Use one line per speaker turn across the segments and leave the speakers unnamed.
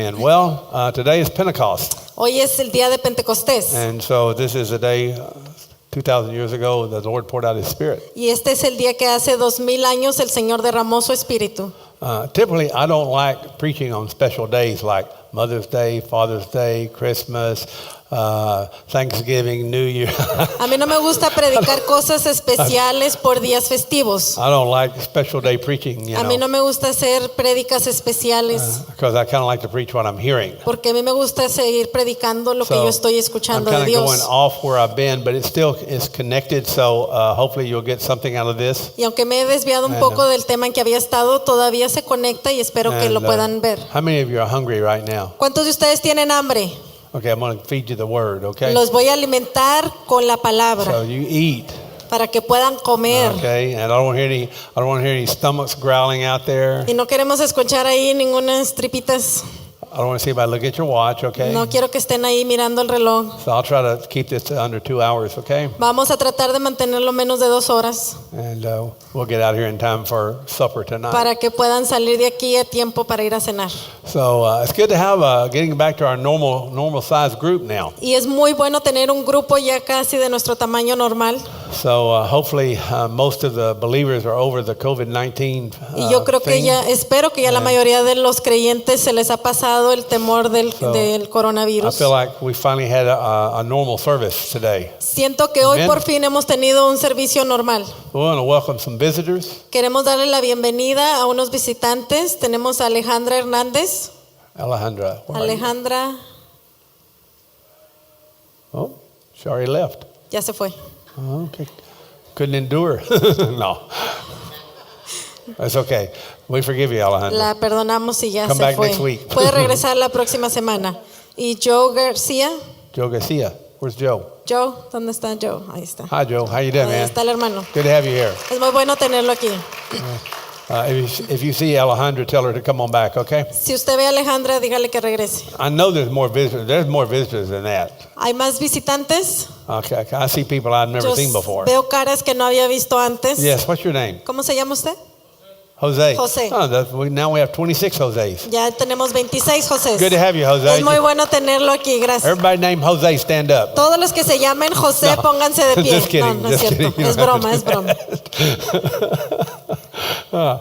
Amen. Well, today is Pentecost.
Hoy es el día de Pentecostés.
And so this is a day 2,000 years ago the Lord poured out His Spirit.
Y este es el día que hace 2000 años el Señor derramó su espíritu.
Typically, I don't like preaching on special days like Mother's Day, Father's Day, Christmas, Thanksgiving, New Year.
A mí no me gusta predicar cosas especiales por días festivos.
I don't like special day preaching, you
A mí no
know,
me gusta hacer prédicas especiales
because I kind of like to preach what I'm hearing.
porque a mí me gusta seguir predicando lo que yo estoy
I'm
escuchando de
kind of going
Dios.
off where I've been, but it still is connected. So hopefully you'll get something out of this.
Y aunque me he desviado un poco del tema en que había estado, todavía se conecta y espero que lo puedan ver.
How many of you are hungry right now?
¿Cuántos de ustedes tienen hambre?
Okay, I'm going to feed you the word. Okay.
Los voy a alimentar con la
So
palabra
you eat.
para que puedan comer.
Okay, and I don't want to hear any stomachs growling out there.
Y no queremos escuchar ahí ningunas tripitas.
I don't want to see anybody look at your watch. Okay.
No quiero que estén ahí mirando el reloj.
So I'll try to keep this to under 2 hours. Okay.
Vamos a tratar de mantenerlo menos de 2 horas
And we'll get out here in time for supper tonight.
para que puedan salir de aquí a tiempo para ir a cenar.
So it's good to have getting back to our normal size group now.
Y es muy bueno tener un grupo ya casi de nuestro tamaño normal.
So hopefully most of the believers are over the COVID-19
Y yo creo que
thing.
espero que ya la mayoría de los creyentes se les ha pasado el temor del
I
coronavirus.
feel like we finally had a normal service today.
Siento que hoy
Amen.
por fin hemos tenido un servicio normal.
We want to welcome some visitors.
Queremos darle la bienvenida a unos visitantes. Tenemos a Alejandra Hernández.
Alejandra. where are you?
Alejandra
Oh, she already left.
ya se fue.
Oh, okay. Couldn't endure. No. That's okay. We forgive you, Alejandra.
La perdonamos y ya
Come
se
back
fue.
next week.
Puede regresar la próxima semana. Y Joe García.
Joe Garcia. Where's Joe?
Joe, ¿dónde está Joe? Ahí está.
Hi, Joe. How you doing,
Ahí
man?
está el hermano.
Good to have you here.
Es muy bueno tenerlo aquí.
If you see Alejandra, tell her to come on back, okay?
Si usted ve a Alejandra, dígale que regrese.
I know there's more visitors. There's more visitors than that.
¿Hay más visitantes?
Okay, I see people I've never
Yo
seen before.
veo caras que no había visto antes.
Yes, what's your name?
¿Cómo se llama usted?
Jose.
Jose.
Oh, now we have 26 Jose's.
Ya tenemos 26 José.
Good to have you, Jose.
Es muy bueno tenerlo aquí, gracias.
Everybody named Jose, stand up.
Todos los que se llamen José,
No.
pónganse de pie.
Just kidding,
No, no es
just
cierto.
kidding.
Es broma, es broma.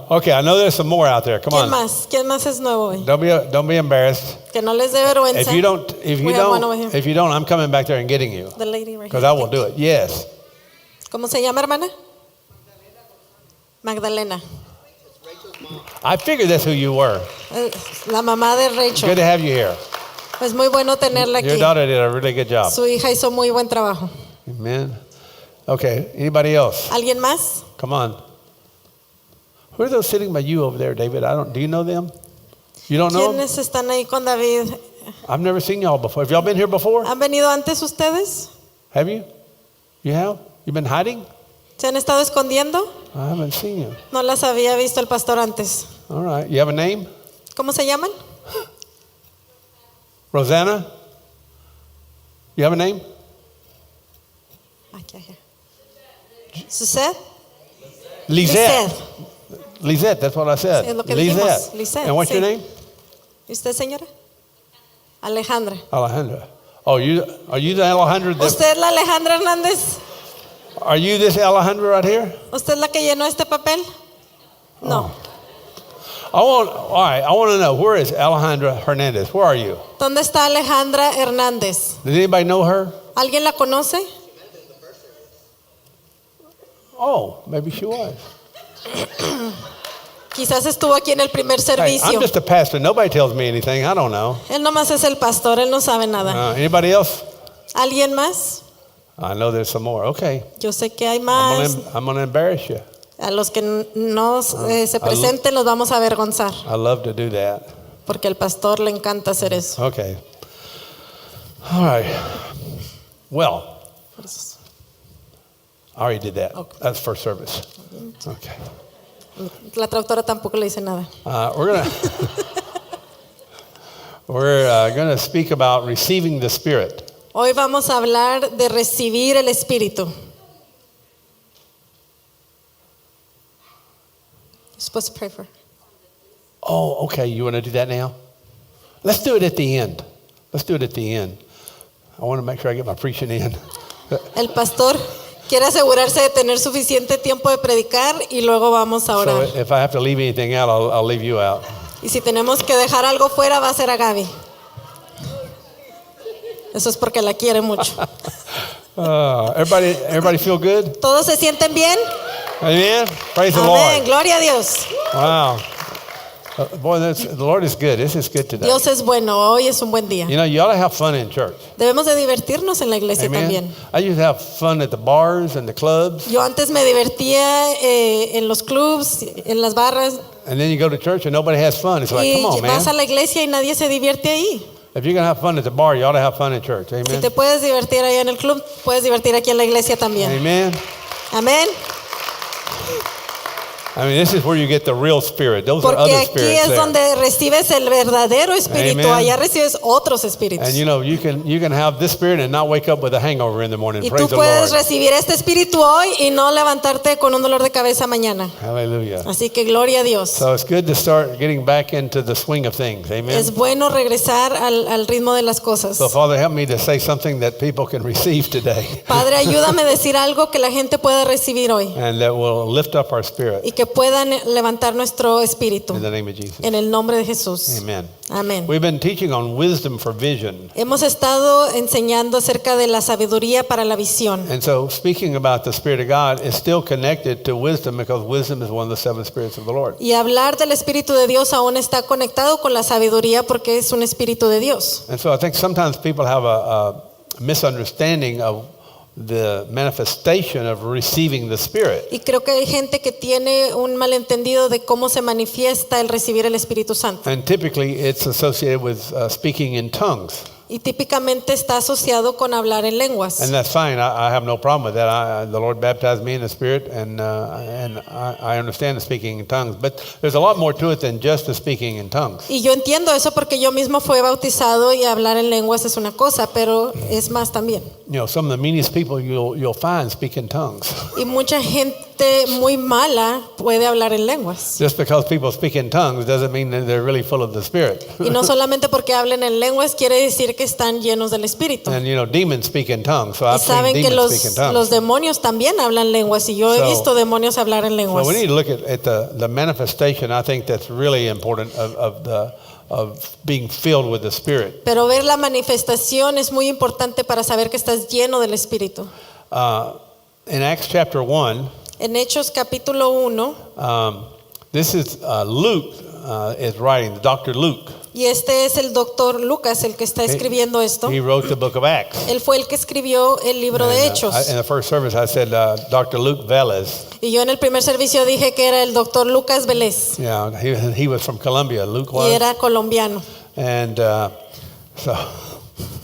Okay, I know there's some more out there. Come
¿Quién
on.
más? ¿Quién más es nuevo hoy?
Don't be embarrassed.
Que no les dé vergüenza.
If you
We have one over here.
don't, I'm coming back there and getting you.
The lady right
Because
here.
I will do it. Yes.
¿Cómo se llama, hermana? Magdalena.
I figured that's who you were.
La mamá de
Good
Rachel.
to have you here.
Es muy bueno tenerla
Your
aquí.
daughter did a really good job.
Su hija hizo muy buen trabajo.
Amen. Okay, anybody else?
¿Alguien más?
Come on. Who are those sitting by you over there, David? Do you know them? You don't know them?
¿Quiénes están ahí con David?
I've never seen y'all before. Have y'all been here before?
¿Han venido antes ustedes?
Have you? You have? You been hiding?
¿Se han estado escondiendo?
I haven't seen you.
No las había visto el pastor antes.
All right. You have a name?
¿Cómo se llaman?
Rosanna? You have a name?
Aquí, aquí. ¿Suzette?
Lisette. Lisette, that's what I said.
Es lo que dijimos. Lisette,
And what's your
sí.
name?
¿Y usted, señora? Alejandra.
Alejandra. Oh, are you the Alejandra?
¿Usted es la Alejandra Hernández?
Are you this Alejandra right here?
¿Usted es la que llenó este papel? No.
I want to know, where is Alejandra Hernandez? Where are you?
¿Dónde está Alejandra Hernández?
Does anybody know her?
¿Alguien la conoce?
Oh, maybe she was.
Quizás estuvo aquí en el primer
Hey,
servicio.
I'm just a pastor. Nobody tells me anything. I don't know.
Él nomás es el pastor, él no sabe nada.
Anybody else?
¿Alguien más?
I know there's some more. Okay.
Yo sé que hay más.
I'm going to embarrass you.
A los que no se presenten los vamos a avergonzar.
I love to do that.
Porque al pastor le encanta hacer eso.
Okay. All right. Well, I already did that.
Okay.
That's first service. Okay.
La traductora tampoco le dice nada.
We're gonna speak about receiving the Spirit.
Hoy vamos a hablar de recibir el Espíritu. You're supposed to pray for her.
Oh, okay. You want to do that now? Let's do it at the end. Let's do it at the end. I want to make sure I get my preaching in.
El pastor quiere asegurarse de tener suficiente tiempo de predicar y luego vamos a
So
orar.
if I have to leave anything out, I'll leave you out.
Y si tenemos que dejar algo fuera, va a ser a Gaby. Eso es porque la quiere mucho.
Everybody feel good?
¿Todos se sienten bien?
Amen. Praise the
Amén,
Lord.
gloria a Dios.
Wow. Boy, the Lord is good. This is good today.
Dios es bueno, hoy es un buen día.
You know, you ought to have fun in church.
Debemos de divertirnos en la iglesia
Amen.
también.
I used to have fun at the bars and the clubs,
Yo antes me divertía en los clubs, en las barras,
and then you go to church and nobody has fun. It's like,
y
come on,
vas a
man.
la iglesia y nadie se divierte ahí.
If you're going to have fun at the bar, you ought to have fun in church.
Si
Amen.
te puedes divertir allá en el club, puedes divertir aquí en la iglesia también.
Amen.
Amén.
I mean, this is where you get the real spirit. Those are
Porque
other
aquí
spirits
es
there.
donde recibes el verdadero espíritu,
Amen.
allá recibes otros espíritus.
And you know, you can have this spirit and not wake up with a hangover in the morning.
Y
Praise
tú
the
puedes
Lord.
recibir este espíritu hoy y no levantarte con un dolor de cabeza mañana.
Hallelujah.
Así que gloria a Dios.
So it's good to start getting back into the swing of things. Amen.
Es bueno regresar al ritmo de las cosas.
So Father, help me to say something that people can receive today
Padre, ayúdame a decir algo que la gente pueda recibir hoy
and that will lift up our spirit
y que puedan levantar nuestro espíritu.
in the name of Jesus.
En el nombre de Jesús.
Amen.
Amén.
We've been teaching on wisdom for vision.
Hemos estado enseñando acerca de la sabiduría para la visión.
And so speaking about the Spirit of God is still connected to wisdom because wisdom is one of the seven spirits of the Lord.
Y hablar del Espíritu de Dios aún está conectado con la sabiduría porque es un Espíritu de Dios.
And so I think sometimes people have a misunderstanding of the manifestation of receiving the Spirit.
Y creo que hay gente que tiene un malentendido de cómo se manifiesta el recibir el Espíritu Santo.
And typically it's associated with speaking in tongues.
Y típicamente está asociado con hablar en lenguas.
And that's fine. I have no problem with that. The Lord baptized me in the Spirit, and I understand the speaking in tongues. But there's a lot more to it than just the speaking in tongues.
Y yo entiendo eso porque yo mismo fui bautizado y hablar en lenguas es una cosa, pero es más también.
You know, some of the meanest people you'll find speak in tongues.
Y mucha gente muy mala puede hablar en lenguas.
Just because people speak in tongues doesn't mean that they're really full of the Spirit.
Y no solamente porque hablen en lenguas quiere decir que están llenos del Espíritu.
And you know, demons speak in tongues. So
Y
I've seen
saben que
demons speak in tongues.
los demonios también hablan lenguas y yo he
So-
visto demonios hablar en
So
lenguas.
we need to look at the manifestation. I think that's really important of being filled with the Spirit.
Pero ver la manifestación es muy importante para saber que estás lleno del Espíritu.
In Acts chapter 1,
En Hechos capítulo 1,
this is Luke is writing, Dr. Luke.
y este es el doctor Lucas el que está escribiendo esto.
He wrote the book of Acts.
Él fue el que escribió el libro de Hechos.
In the first service, I said Dr. Luke Velez.
Y yo en el primer servicio dije que era el doctor Lucas Vélez
Yeah, he was from Colombia. Luke
y
was.
era colombiano.
And so,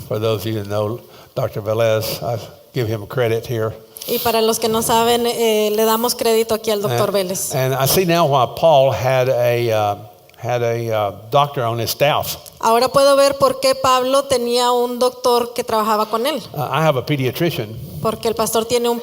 for those of you that know Dr. Velez, I give him credit here.
Y para los que no saben, le damos crédito aquí al doctor Vélez.
And I see now why Paul had a doctor on his staff.
Ahora puedo ver por qué Pablo tenía un doctor que trabajaba con él.
I have a pediatrician.
Porque el pastor tiene un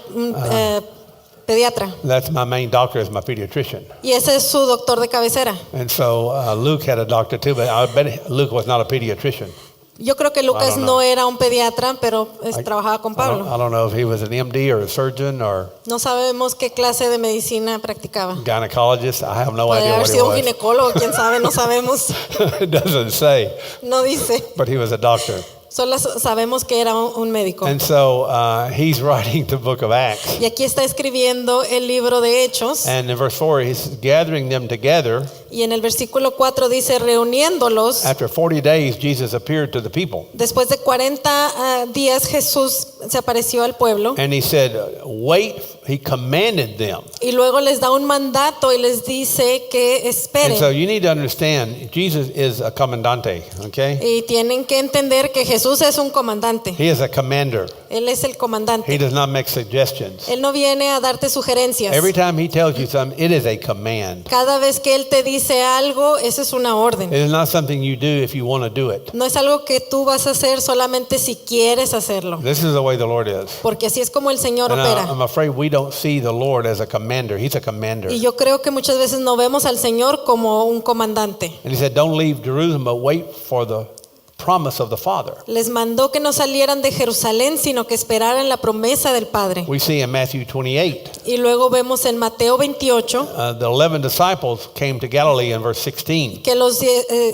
pediatra.
That's my main doctor, is my pediatrician.
Y ese es su doctor de cabecera.
And so Luke had a doctor too, but I bet Luke was not a pediatrician.
Yo creo que Lucas no era un pediatra, pero trabajaba con
I
Pablo.
don't know if he was an MD or a surgeon or
No sabemos qué clase de medicina practicaba.
gynecologist. I have no
Puede
idea
haber
what he
sido un
was.
ginecólogo, quién sabe, no sabemos.
It doesn't say,
No dice.
but he was a doctor.
Solo sabemos que era un médico.
And so he's writing the book of Acts.
Y aquí está escribiendo el libro de Hechos.
And in verse 4, he's gathering them together.
Y en el versículo 4 dice, reuniéndolos,
After 40 days, Jesus appeared to the people.
después de 40 días Jesús se apareció al pueblo.
And he said, wait, he commanded them.
Y luego les da un mandato y les dice que
And so
esperen.
you need to understand, Jesus is a comandante, okay?
Y tienen que entender que Jesús Jesús es un comandante.
He is a commander.
Él es el
He
comandante.
does not make suggestions.
Él no viene a darte sugerencias.
Every time he tells you something, it is a command.
Cada vez que Él te dice algo, eso es una orden.
It is not something you do if you want to do it.
No es algo que tú vas a hacer solamente si quieres hacerlo.
This is the way the Lord is.
Porque así es como el Señor
And
opera.
I'm afraid we don't see the Lord as a commander. He's a commander.
Y yo creo que muchas veces no vemos al Señor como un comandante.
And he said, don't leave Jerusalem, but wait for the promise of the Father.
Les mandó que no salieran de Jerusalén, sino que esperaran la promesa del Padre.
We see in Matthew 28,
Y luego vemos en Mateo 28
the 11 disciples came to Galilee in verse 16.
que los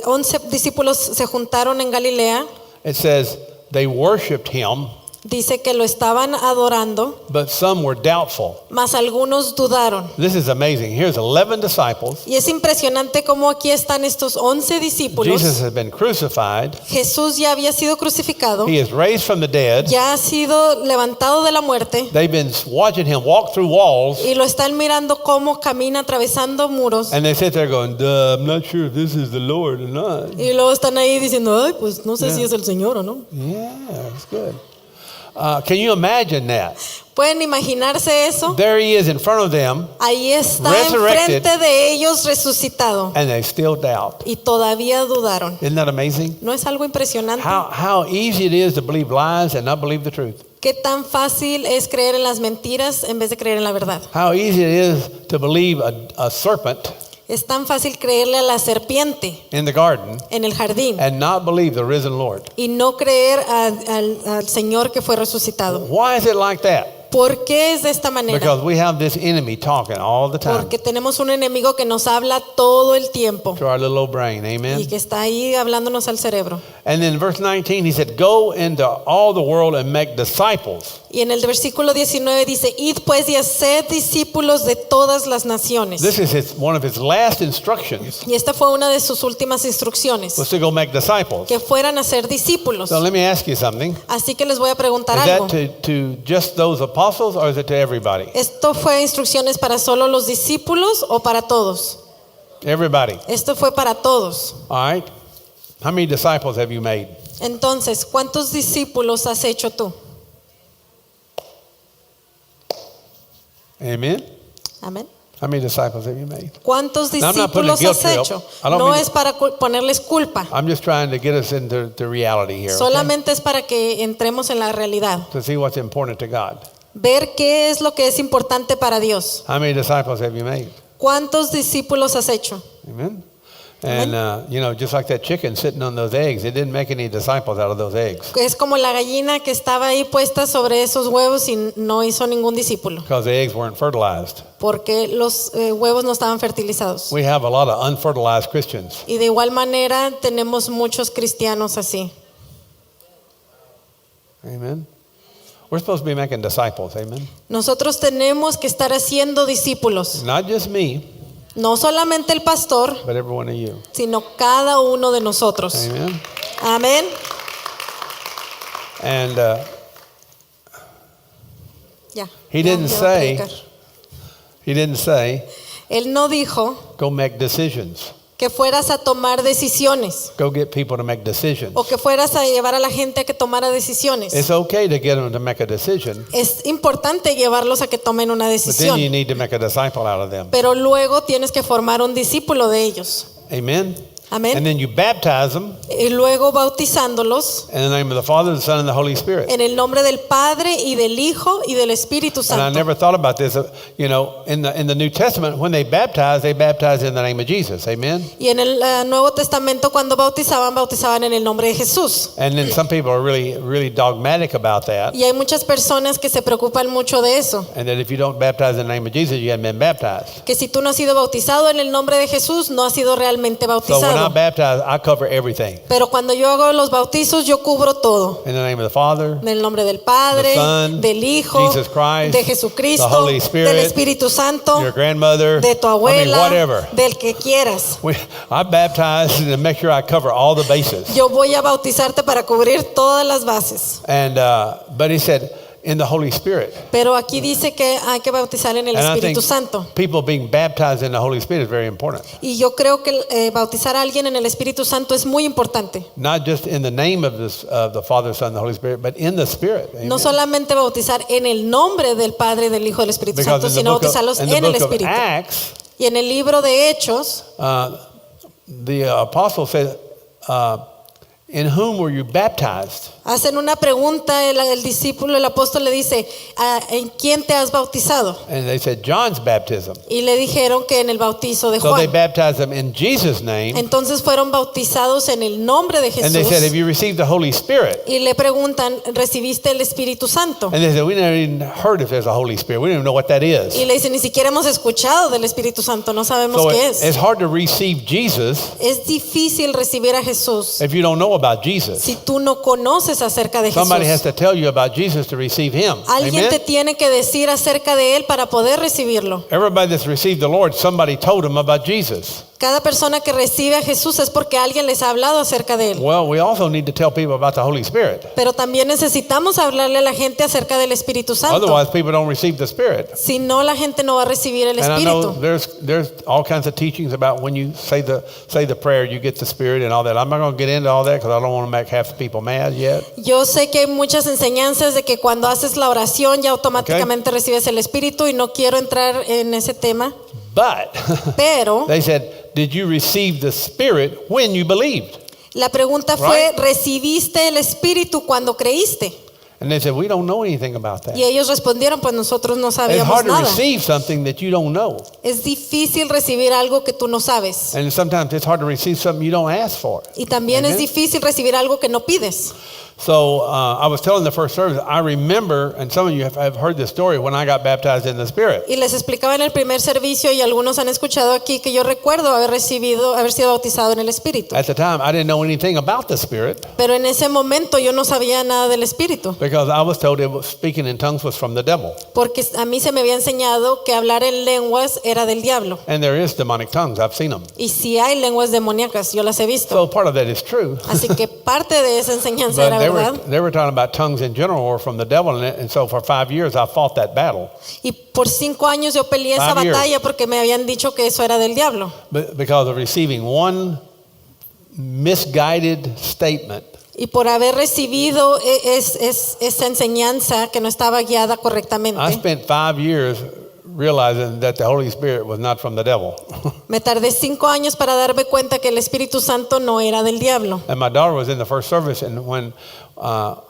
11 discípulos se juntaron en Galilea.
It says, they worshiped him,
Dice que lo estaban adorando,
but some were doubtful.
mas algunos dudaron.
This is amazing. Here's 11 disciples.
Y es impresionante cómo aquí están estos 11 discípulos.
Jesus has been crucified.
Jesús ya había sido crucificado,
He is raised from the dead.
ya ha sido levantado de la muerte
They've been watching him walk through walls.
y lo están mirando cómo camina atravesando muros.
And they sit there going, duh, I'm not sure if this is the Lord or not.
Y luego están ahí diciendo, ay, pues no sé si es el Señor o no.
Yeah, it's good. Can you imagine that?
¿Pueden imaginarse eso?
There he is in front of them,
Ahí está
Resurrected.
enfrente de ellos resucitado
and they still doubt.
y todavía dudaron.
Isn't that amazing?
¿No es algo impresionante?
How easy it is to believe lies and not believe the truth.
¿Qué tan fácil es creer en las mentiras en vez de creer en la verdad?
How easy it is to believe a serpent
Es tan fácil creerle a la serpiente
in the garden
en el jardín
and not believe the risen Lord.
y no creer al Señor que fue resucitado.
Why is it like that?
¿Por qué es de esta manera?
Because we have this enemy talking all the time
Porque tenemos un enemigo que nos habla todo el tiempo
to our little old brain.
y
Amen.
que está ahí hablándonos al cerebro.
And then verse 19, he said, go into all the world and make disciples.
Y en el versículo 19 dice, id pues y haced discípulos de todas las naciones.
This is one of his last instructions,
Y esta fue una de sus últimas instrucciones,
was to go make disciples.
que fueran a ser discípulos.
So let me ask you something.
Así que les voy a preguntar
Is
algo.
that to just those apostles or is it to everybody?
¿Esto fue instrucciones para solo los discípulos o para todos?
Everybody.
Esto fue para todos.
All right. How many disciples have you made?
Entonces, ¿cuántos discípulos has hecho tú?
Amen.
Amén.
How many disciples have you made?
¿Cuántos
Now, I'm not putting a
discípulos
guilt
has
trip.
hecho?
I don't
No
mean-
es para ponerles culpa,
I'm just trying to get us into the reality here, okay?
solamente es para que entremos en la realidad.
To see what's important to God.
Ver qué es lo que es importante para Dios.
How many disciples have you made?
¿Cuántos discípulos has hecho?
Amen. And just like that chicken sitting on those eggs, it didn't make any disciples out of those eggs
Es como la gallina que estaba ahí puesta sobre esos huevos y no hizo ningún discípulo,
because the eggs weren't fertilized.
porque los huevos no estaban fertilizados.
We have a lot of unfertilized Christians.
Y de igual manera tenemos muchos cristianos así.
Amen. We're supposed to be making disciples. Amen.
Nosotros tenemos que estar haciendo discípulos,
Not just me,
no solamente el pastor,
but every one of you.
sino cada uno de nosotros.
Amen.
Amén.
And
Ya.
He
ya,
didn't
ya va a
say-
predicar.
he didn't say,
Él no dijo
go make decisions.
que fueras a tomar decisiones
Go get people to make decisions.
o que fueras a llevar a la gente a que tomara decisiones.
It's okay to get them to make a decision,
Es importante llevarlos a que tomen una
but then
decisión,
you need to make a disciple out of them.
pero luego tienes que formar un discípulo de ellos.
Amen.
Amén.
And then you baptize them
Y luego bautizándolos
in the name of the Father, the Son, and the Holy Spirit.
en el nombre del Padre y del Hijo y del Espíritu
And I
Santo.
never thought about this. In the New Testament, when they baptize in the name of Jesus. Amen.
Y en el Nuevo Testamento cuando bautizaban en el nombre de Jesús.
And then some people are really, really dogmatic about that.
Y hay muchas personas que se preocupan mucho de eso,
And that if you don't baptize in the name of Jesus, you haven't been baptized.
que si tú no has sido bautizado en el nombre de Jesús, no has sido realmente
So when
bautizado.
I baptize, I cover everything.
Pero cuando yo hago los bautizos, yo cubro todo.
In the name of the Father,
En el nombre del Padre,
The Son,
del Hijo,
Jesus Christ,
de Jesucristo,
the Holy Spirit,
del Espíritu Santo,
your grandmother,
de tu abuela,
whatever.
del que quieras.
I baptize to make sure I cover all the bases.
Yo voy a bautizarte para cubrir todas las bases.
And but he said, in the Holy Spirit.
Pero aquí dice que hay que bautizar en el
And I
Espíritu
think
Santo.
people being baptized in the Holy Spirit is very important.
Y yo creo que bautizar a alguien en el Espíritu Santo es muy importante.
Not just in the name of the Father, Son, and the Holy Spirit, but in the Spirit.
No
Amen.
solamente bautizar en el nombre del Padre, del Hijo y del Espíritu
Because
Santo,
in the
sino
book
bautizarlos
in the
en el
book of
Espíritu.
Acts,
Y en el libro de Hechos,
the apostle said, in whom were you baptized?
hacen una pregunta, el discípulo, el apóstol le dice, ¿en quién te has bautizado?
And they said, John's baptism.
Y le dijeron que en el bautizo de
So they
Juan.
baptized them in Jesus' name.
Entonces fueron bautizados en el nombre de
And they said, have
Jesús.
you received the Holy Spirit?
Y le preguntan, ¿recibiste el Espíritu Santo?
And they said, we never even heard if there's a Holy Spirit. We don't even know what that is.
Y le dicen, ni siquiera hemos escuchado del Espíritu Santo, no sabemos
So
qué
it's
es.
hard to receive Jesus
Es difícil recibir a Jesús
if you don't know about Jesus.
si tú no conoces acerca de
Somebody has
Jesús.
to tell you about Jesus to receive him.
Alguien te
Amen?
tiene que decir acerca de Él para poder recibirlo.
Everybody that's received the Lord, somebody told them about Jesus.
Cada persona que recibe a Jesús es porque alguien les ha hablado acerca de Él.
Well, we also need to tell people about the Holy Spirit.
Pero también necesitamos hablarle a la gente acerca del Espíritu Santo.
Otherwise, people don't receive the Spirit.
Si no, la gente no va a recibir el
And I know
Espíritu.
there's all kinds of teachings about when you say the prayer, you get the Spirit and all that. I'm not going to get into all that because I don't want to make half the people mad yet.
Yo sé que hay muchas enseñanzas de que cuando haces la oración ya automáticamente recibes el Espíritu y no quiero entrar en ese tema.
But
Pero
they said, did you receive the Spirit when you believed?
la pregunta fue, ¿recibiste el Espíritu cuando creíste?
And they said, we don't know anything about that.
Y ellos respondieron, pues nosotros no
It's
sabíamos
hard to
nada.
receive something that you don't know.
Es difícil recibir algo que tú no sabes.
And sometimes it's hard to receive something you don't ask for.
Y también es
Amen.
difícil recibir algo que no pides.
So I was telling the first service, I remember, and some of you have heard this story, when I got baptized in the Spirit.
Y les explicaba en el primer servicio y algunos han escuchado aquí que yo recuerdo haber sido bautizado en el Espíritu.
At the time, I didn't know anything about the Spirit
Pero en ese momento yo no sabía nada del Espíritu.
because I was told speaking in tongues was from the devil.
Porque a mí se me había enseñado que hablar en lenguas era del diablo.
And there is demonic tongues. I've seen them.
Y sí hay lenguas demoníacas, yo las he visto.
So part of that is true.
Así que parte de esa enseñanza
But
era verdad.
they were talking about tongues in general were from the devil. And so for 5 years, I fought that battle.
Y por 5 años yo peleé esa
5 years.
batalla porque me habían dicho que eso era del diablo.
Because of receiving one misguided statement.
Y por haber recibido esa enseñanza que no estaba guiada
I
correctamente.
spent 5 years realizing that the Holy Spirit was not from the devil.
Me tardé 5 años para darme cuenta que el Espíritu Santo no era del diablo.
And my daughter was in the first service, and when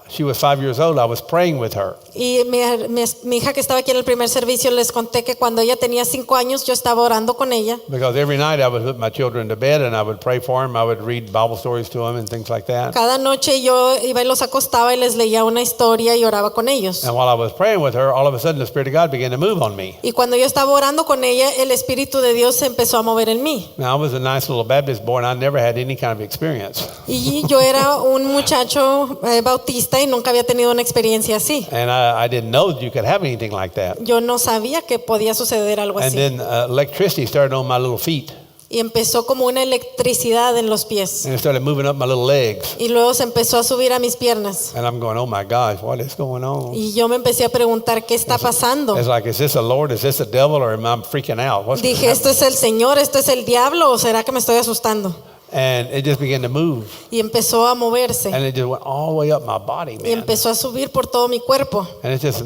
she was 5 years old, I was praying with her.
Y mi hija que estaba aquí en el primer servicio les conté que cuando ella tenía 5 años yo estaba orando con ella.
Because every night I would put my children to bed and I would pray for them. I would read Bible stories to them and things like that.
Cada noche yo iba y los acostaba y les leía una historia y oraba con ellos.
And while I was praying with her, all of a sudden the Spirit of God began to move on me.
Y cuando yo estaba orando con ella, el Espíritu de Dios se empezó a mover en mí.
Now, I was a nice little Baptist boy and I never had any kind of experience.
Y yo era un muchacho bautista y nunca había tenido una experiencia así.
And I didn't know that you could have anything like that.
Yo no sabía que podía suceder algo
And
así.
then electricity started on my little feet.
Y empezó como una electricidad en los pies.
And it started moving up my little legs.
Y luego se empezó a subir a mis piernas.
And I'm going, oh my gosh, what is going on?
Y yo me empecé a preguntar qué está pasando.
It's like, is this the Lord? Is this the devil? Or am I freaking out? What's
Dije,
happening?
¿esto es el Señor? ¿Esto es el diablo? ¿O será que me estoy asustando?
And it just began to move.
Y empezó a moverse.
And it just went all the way up my body,
Y
man.
empezó a subir por todo mi cuerpo.
And it's just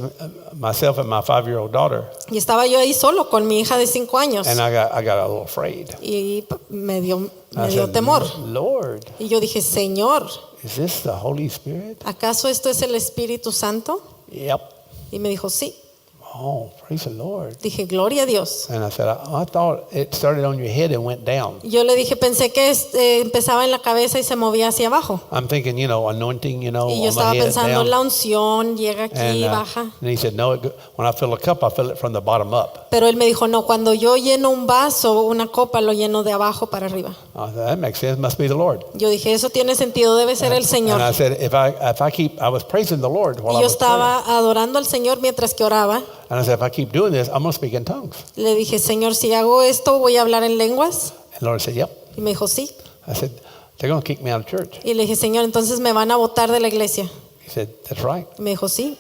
myself and my 5-year-old daughter.
Y estaba yo ahí solo con mi hija de 5 años.
And I got a little afraid.
Y me dio
I said,
temor.
Lord,
Y yo dije, Señor,
is this the Holy Spirit?
¿acaso esto es el Espíritu Santo?
Yep.
Y me dijo, sí.
Oh, praise the Lord.
Dije, gloria a Dios.
And I said, I thought it started on your head and went down.
Y yo le dije, pensé que empezaba en la cabeza y se movía hacia abajo.
I'm thinking, anointing,
Y yo
on my
estaba
head
pensando,
down.
la unción llega aquí, baja.
And he said, no, when I fill a cup, I fill it from the bottom up.
Pero él me dijo, no, cuando yo lleno un vaso, una copa, lo lleno de abajo para arriba.
I said, that makes sense. Must be the Lord.
Yo dije, eso tiene sentido, debe ser el Señor.
And I said, if I was praising the Lord while
Y
I
yo
was praying.
estaba adorando al Señor mientras que oraba.
And I said, if I keep doing this, I'm going to speak in tongues.
Le dije, Señor, si hago esto, voy a hablar en lenguas.
And the Lord said, yep.
Y me dijo, sí.
I said, they're going to kick me out of church.
Y le dije, Señor, entonces me van a botar de la iglesia.
He said, that's right.
Y me dijo, sí.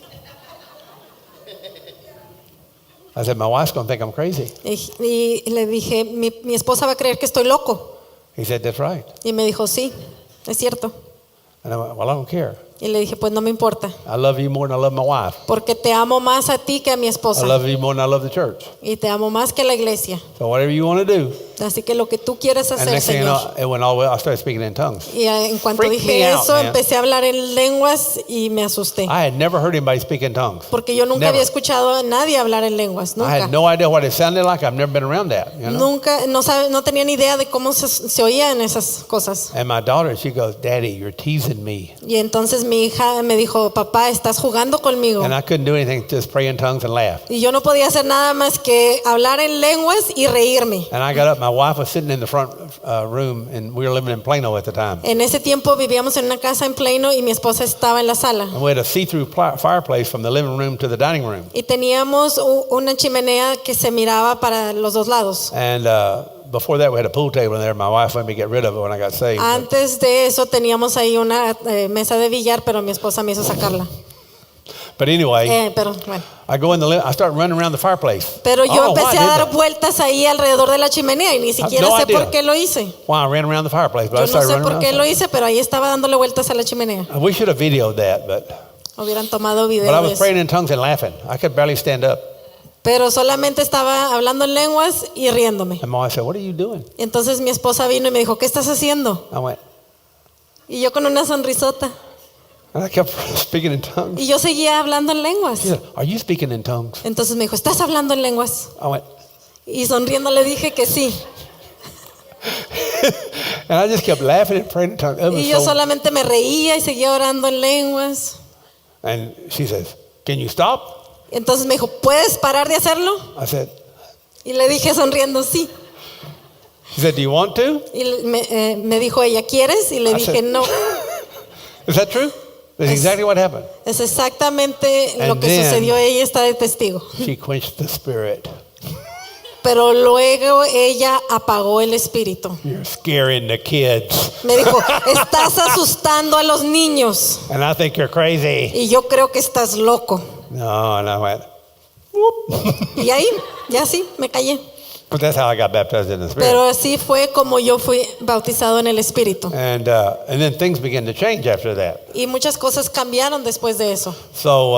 I said, my wife's going to think I'm crazy.
Y le dije, mi esposa va a creer que estoy loco.
He said, that's right.
Y me dijo, sí, es cierto.
And I went, well, I don't care.
Y le dije, pues no me importa,
I love you more than I love my wife.
porque te amo más a ti que a mi
I
esposa.
love you more than I love the church.
Y te amo más que la iglesia.
So whatever you want to do.
Así que lo que tú quieras
And
hacer,
next thing you
Señor.
know, it went all the way, I started speaking in tongues.
Y en cuanto
Freaked
dije
me out,
eso,
man.
empecé a hablar en lenguas y me asusté.
I had never heard anybody speak in tongues.
Porque yo nunca
Never.
había escuchado a nadie hablar en lenguas,
I
nunca.
had no idea what it sounded like. I've never been around that. You know?
Nunca, no tenía ni idea de cómo se oían esas cosas.
And my daughter, she goes, Daddy, you're teasing me.
Y entonces mi hija me dijo, papá, estás jugando conmigo.
And I couldn't do anything, just pray in tongues and laugh.
Y yo no podía hacer nada más que hablar en lenguas y reírme.
And I got up. My wife was sitting in the front room, and we were living in Plano at the time.
En ese tiempo vivíamos en una casa en Plano y mi esposa estaba en la sala.
And we had a see-through fireplace from the living room to the dining room.
Y teníamos una chimenea que se miraba para los dos lados.
And before that, we had a pool table in there. My wife let me get rid of it when I got saved.
Antes de eso teníamos ahí una mesa de billar, pero mi esposa me hizo sacarla.
But anyway,
Pero bueno.
I go in I start running around the fireplace.
Pero
I
yo
don't know why
empecé
I
a
did
dar
that.
vueltas ahí alrededor de la chimenea y ni siquiera
no
sé
idea.
por qué lo hice.
Why I ran around the fireplace, but I
Yo no
started
sé
running
por qué
around.
lo hice, pero ahí estaba dándole vueltas a la chimenea.
We should have videoed that, but
Hubieran tomado video
I
de
was
eso.
praying in tongues and laughing. I could barely stand up.
Pero solamente estaba hablando en lenguas y riéndome.
And my wife said, "What are you doing?"
Entonces mi esposa vino y me dijo, ¿qué estás haciendo?
I went,
Y yo con una sonrisota.
and I kept speaking in tongues.
Y yo seguía hablando en lenguas.
She said, "Are you speaking in tongues?"
Entonces me dijo, ¿estás hablando en lenguas?
I went,
Y sonriendo le dije que sí.
and I just kept laughing and praying in tongues. It was
Y yo
so-
solamente me reía y seguía orando en lenguas.
and she says, "Can you stop?"
Entonces me dijo, ¿puedes parar de hacerlo?
I said,
Y le dije sonriendo, sí.
she said, "Do you want to?"
Y me dijo ella, ¿quieres? Y le
I
dije,
said-
no.
Is that true? That's exactly what happened.
Es exactamente lo
And
que
then-
sucedió. Ella está de testigo.
She quenched the spirit.
Pero luego ella apagó el espíritu.
You're scaring the kids,
Me dijo, estás asustando a los niños.
and I think you're crazy.
Y yo creo que estás loco.
No, and I went,
Y ahí, ya sí, me callé.
but that's how I got baptized in the Spirit.
Pero así fue como yo fui bautizado en el espíritu.
And then things began to change after that.
Y muchas cosas cambiaron después de eso.
So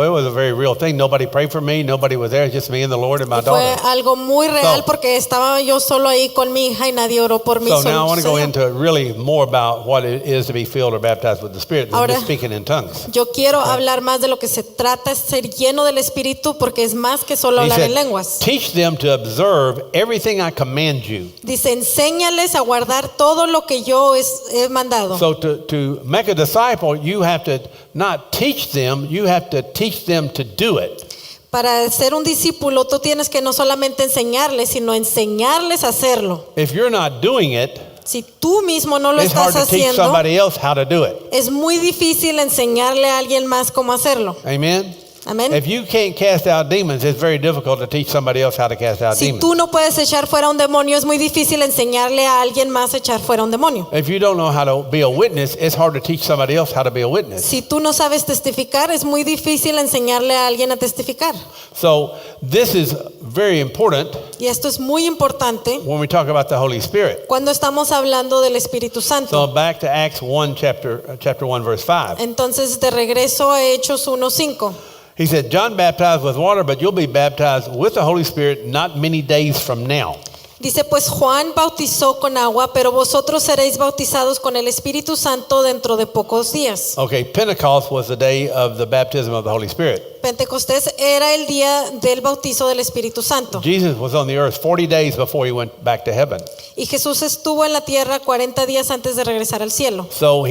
it was a very real thing. Nobody prayed for me. Nobody was there. Just me and the Lord and my
Y fue
daughter.
algo muy real
So-
porque estaba yo solo ahí con mi hija y nadie oró por mí.
So
solo
now I want to go
yo.
into really more about what it is to be filled or baptized with the Spirit than
Ahora-
just speaking in tongues.
Yo quiero hablar más de lo que se trata es ser lleno del espíritu porque es más que solo
He
hablar
said,
en lenguas.
teach them to observe everything I command you.
Dice, enséñales a guardar todo lo que yo he mandado.
So to make a disciple, you have to not teach them, you have to teach them to do it.
Para ser un discípulo, tú tienes que no solamente enseñarles, sino enseñarles a hacerlo.
If you're not doing it,
Si tú mismo no lo
it's hard
estás
to teach
haciendo,
somebody else how to do it.
es muy difícil enseñarle a alguien más cómo hacerlo.
Amen?
Amén.
If you can't cast out demons, it's very difficult to teach somebody else how to cast out
Si
demons.
tú no puedes echar fuera un demonio, es muy difícil enseñarle a alguien más a echar fuera un demonio.
If you don't know how to be a witness, it's hard to teach somebody else how to be a witness.
Si tú no sabes testificar, es muy difícil enseñarle a alguien a testificar.
So this is very important
Y esto es muy importante
when we talk about the Holy Spirit.
cuando estamos hablando del Espíritu
So
Santo.
back to Acts 1, chapter 1, verse 5.
Entonces, de regreso a Hechos 1:5.
He said, John baptized with water, but you'll be baptized with the Holy Spirit not many days from now.
Dice, pues Juan bautizó con agua, pero vosotros seréis bautizados con el Espíritu Santo dentro de pocos días.
Okay, Pentecost was the day of the baptism of the Holy Spirit.
Pentecostés era el día del bautizo del Espíritu Santo.
Jesus was on the earth 40 days before he went back to heaven.
Y Jesús estuvo en la tierra 40 días antes de regresar al cielo.
So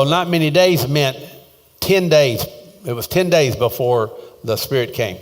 not many days meant 10 days. It was 10 days before the Spirit came.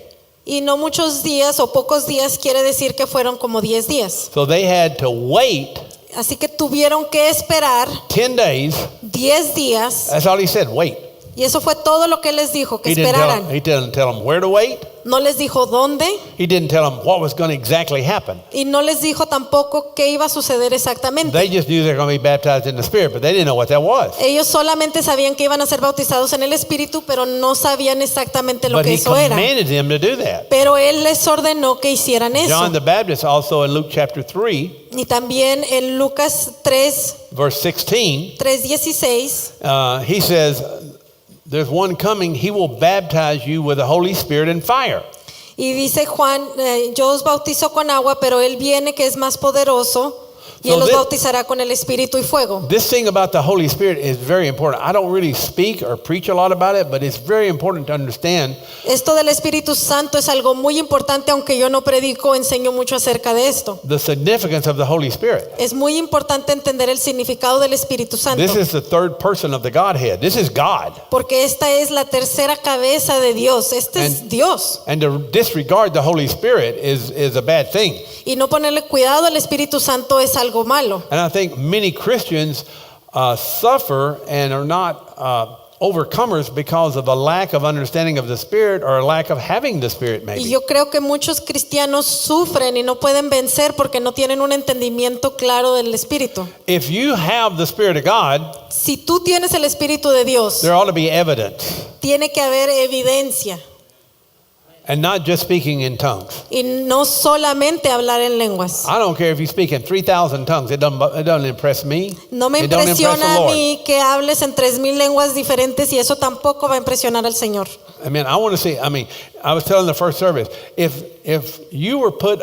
Y no muchos días o pocos días quiere decir que fueron como 10 días.
So they had to wait
Así que tuvieron que esperar
10 days.
10 días.
That's all he said, wait.
Y eso fue todo lo que él les dijo, que
He
esperaran.
didn't tell them where to wait.
No les dijo dónde
He didn't tell them what was going to exactly happen.
y no les dijo tampoco qué iba a suceder exactamente.
They just knew they were going to be baptized in the Spirit, but they didn't know what that was.
Ellos solamente sabían que iban a ser bautizados en el Espíritu, pero no sabían exactamente lo
But
que
he
eso era.
commanded them to do that.
Pero él les ordenó que hicieran eso.
John the Baptist also in Luke chapter 3,
Y también en Lucas 3,
verse 16,
3:16,
he says, there's one coming, he will baptize you with the Holy Spirit and fire.
y dice Juan, yo os bautizo con agua, pero él viene que es más poderoso y
So
él los
this-
bautizará con el Espíritu y fuego.
This thing about the Holy Spirit is very important. I don't really speak or preach a lot about it, but it's very important to understand
Esto del Espíritu Santo es algo muy importante, aunque yo no predico, enseño mucho acerca de esto.
the significance of the Holy Spirit.
Es muy importante entender el significado del Espíritu Santo,
This is the third person of the Godhead. This is God.
porque esta es la tercera cabeza de Dios. Este es Dios.
And to disregard the Holy Spirit is a bad thing.
Y no ponerle cuidado al Espíritu Santo es algo malo.
And I think many Christians suffer and are not overcomers because of a lack of understanding of the Spirit or a lack of having the Spirit,
Y
maybe.
yo creo que muchos cristianos sufren y no pueden vencer porque no tienen un entendimiento claro del Espíritu.
If you have the Spirit of God,
Si tú tienes el Espíritu de Dios,
there ought to be evidence
tiene que haber evidencia
and not just speaking in tongues.
y no solamente hablar en lenguas.
I don't care if you speak in 3,000 tongues. It doesn't impress me.
No me
It don't impress the
impresiona a
Lord.
mí que hables en 3,000 lenguas diferentes y eso tampoco va a impresionar al Señor.
I mean, I want to see. I mean, I was telling the first service, if you were put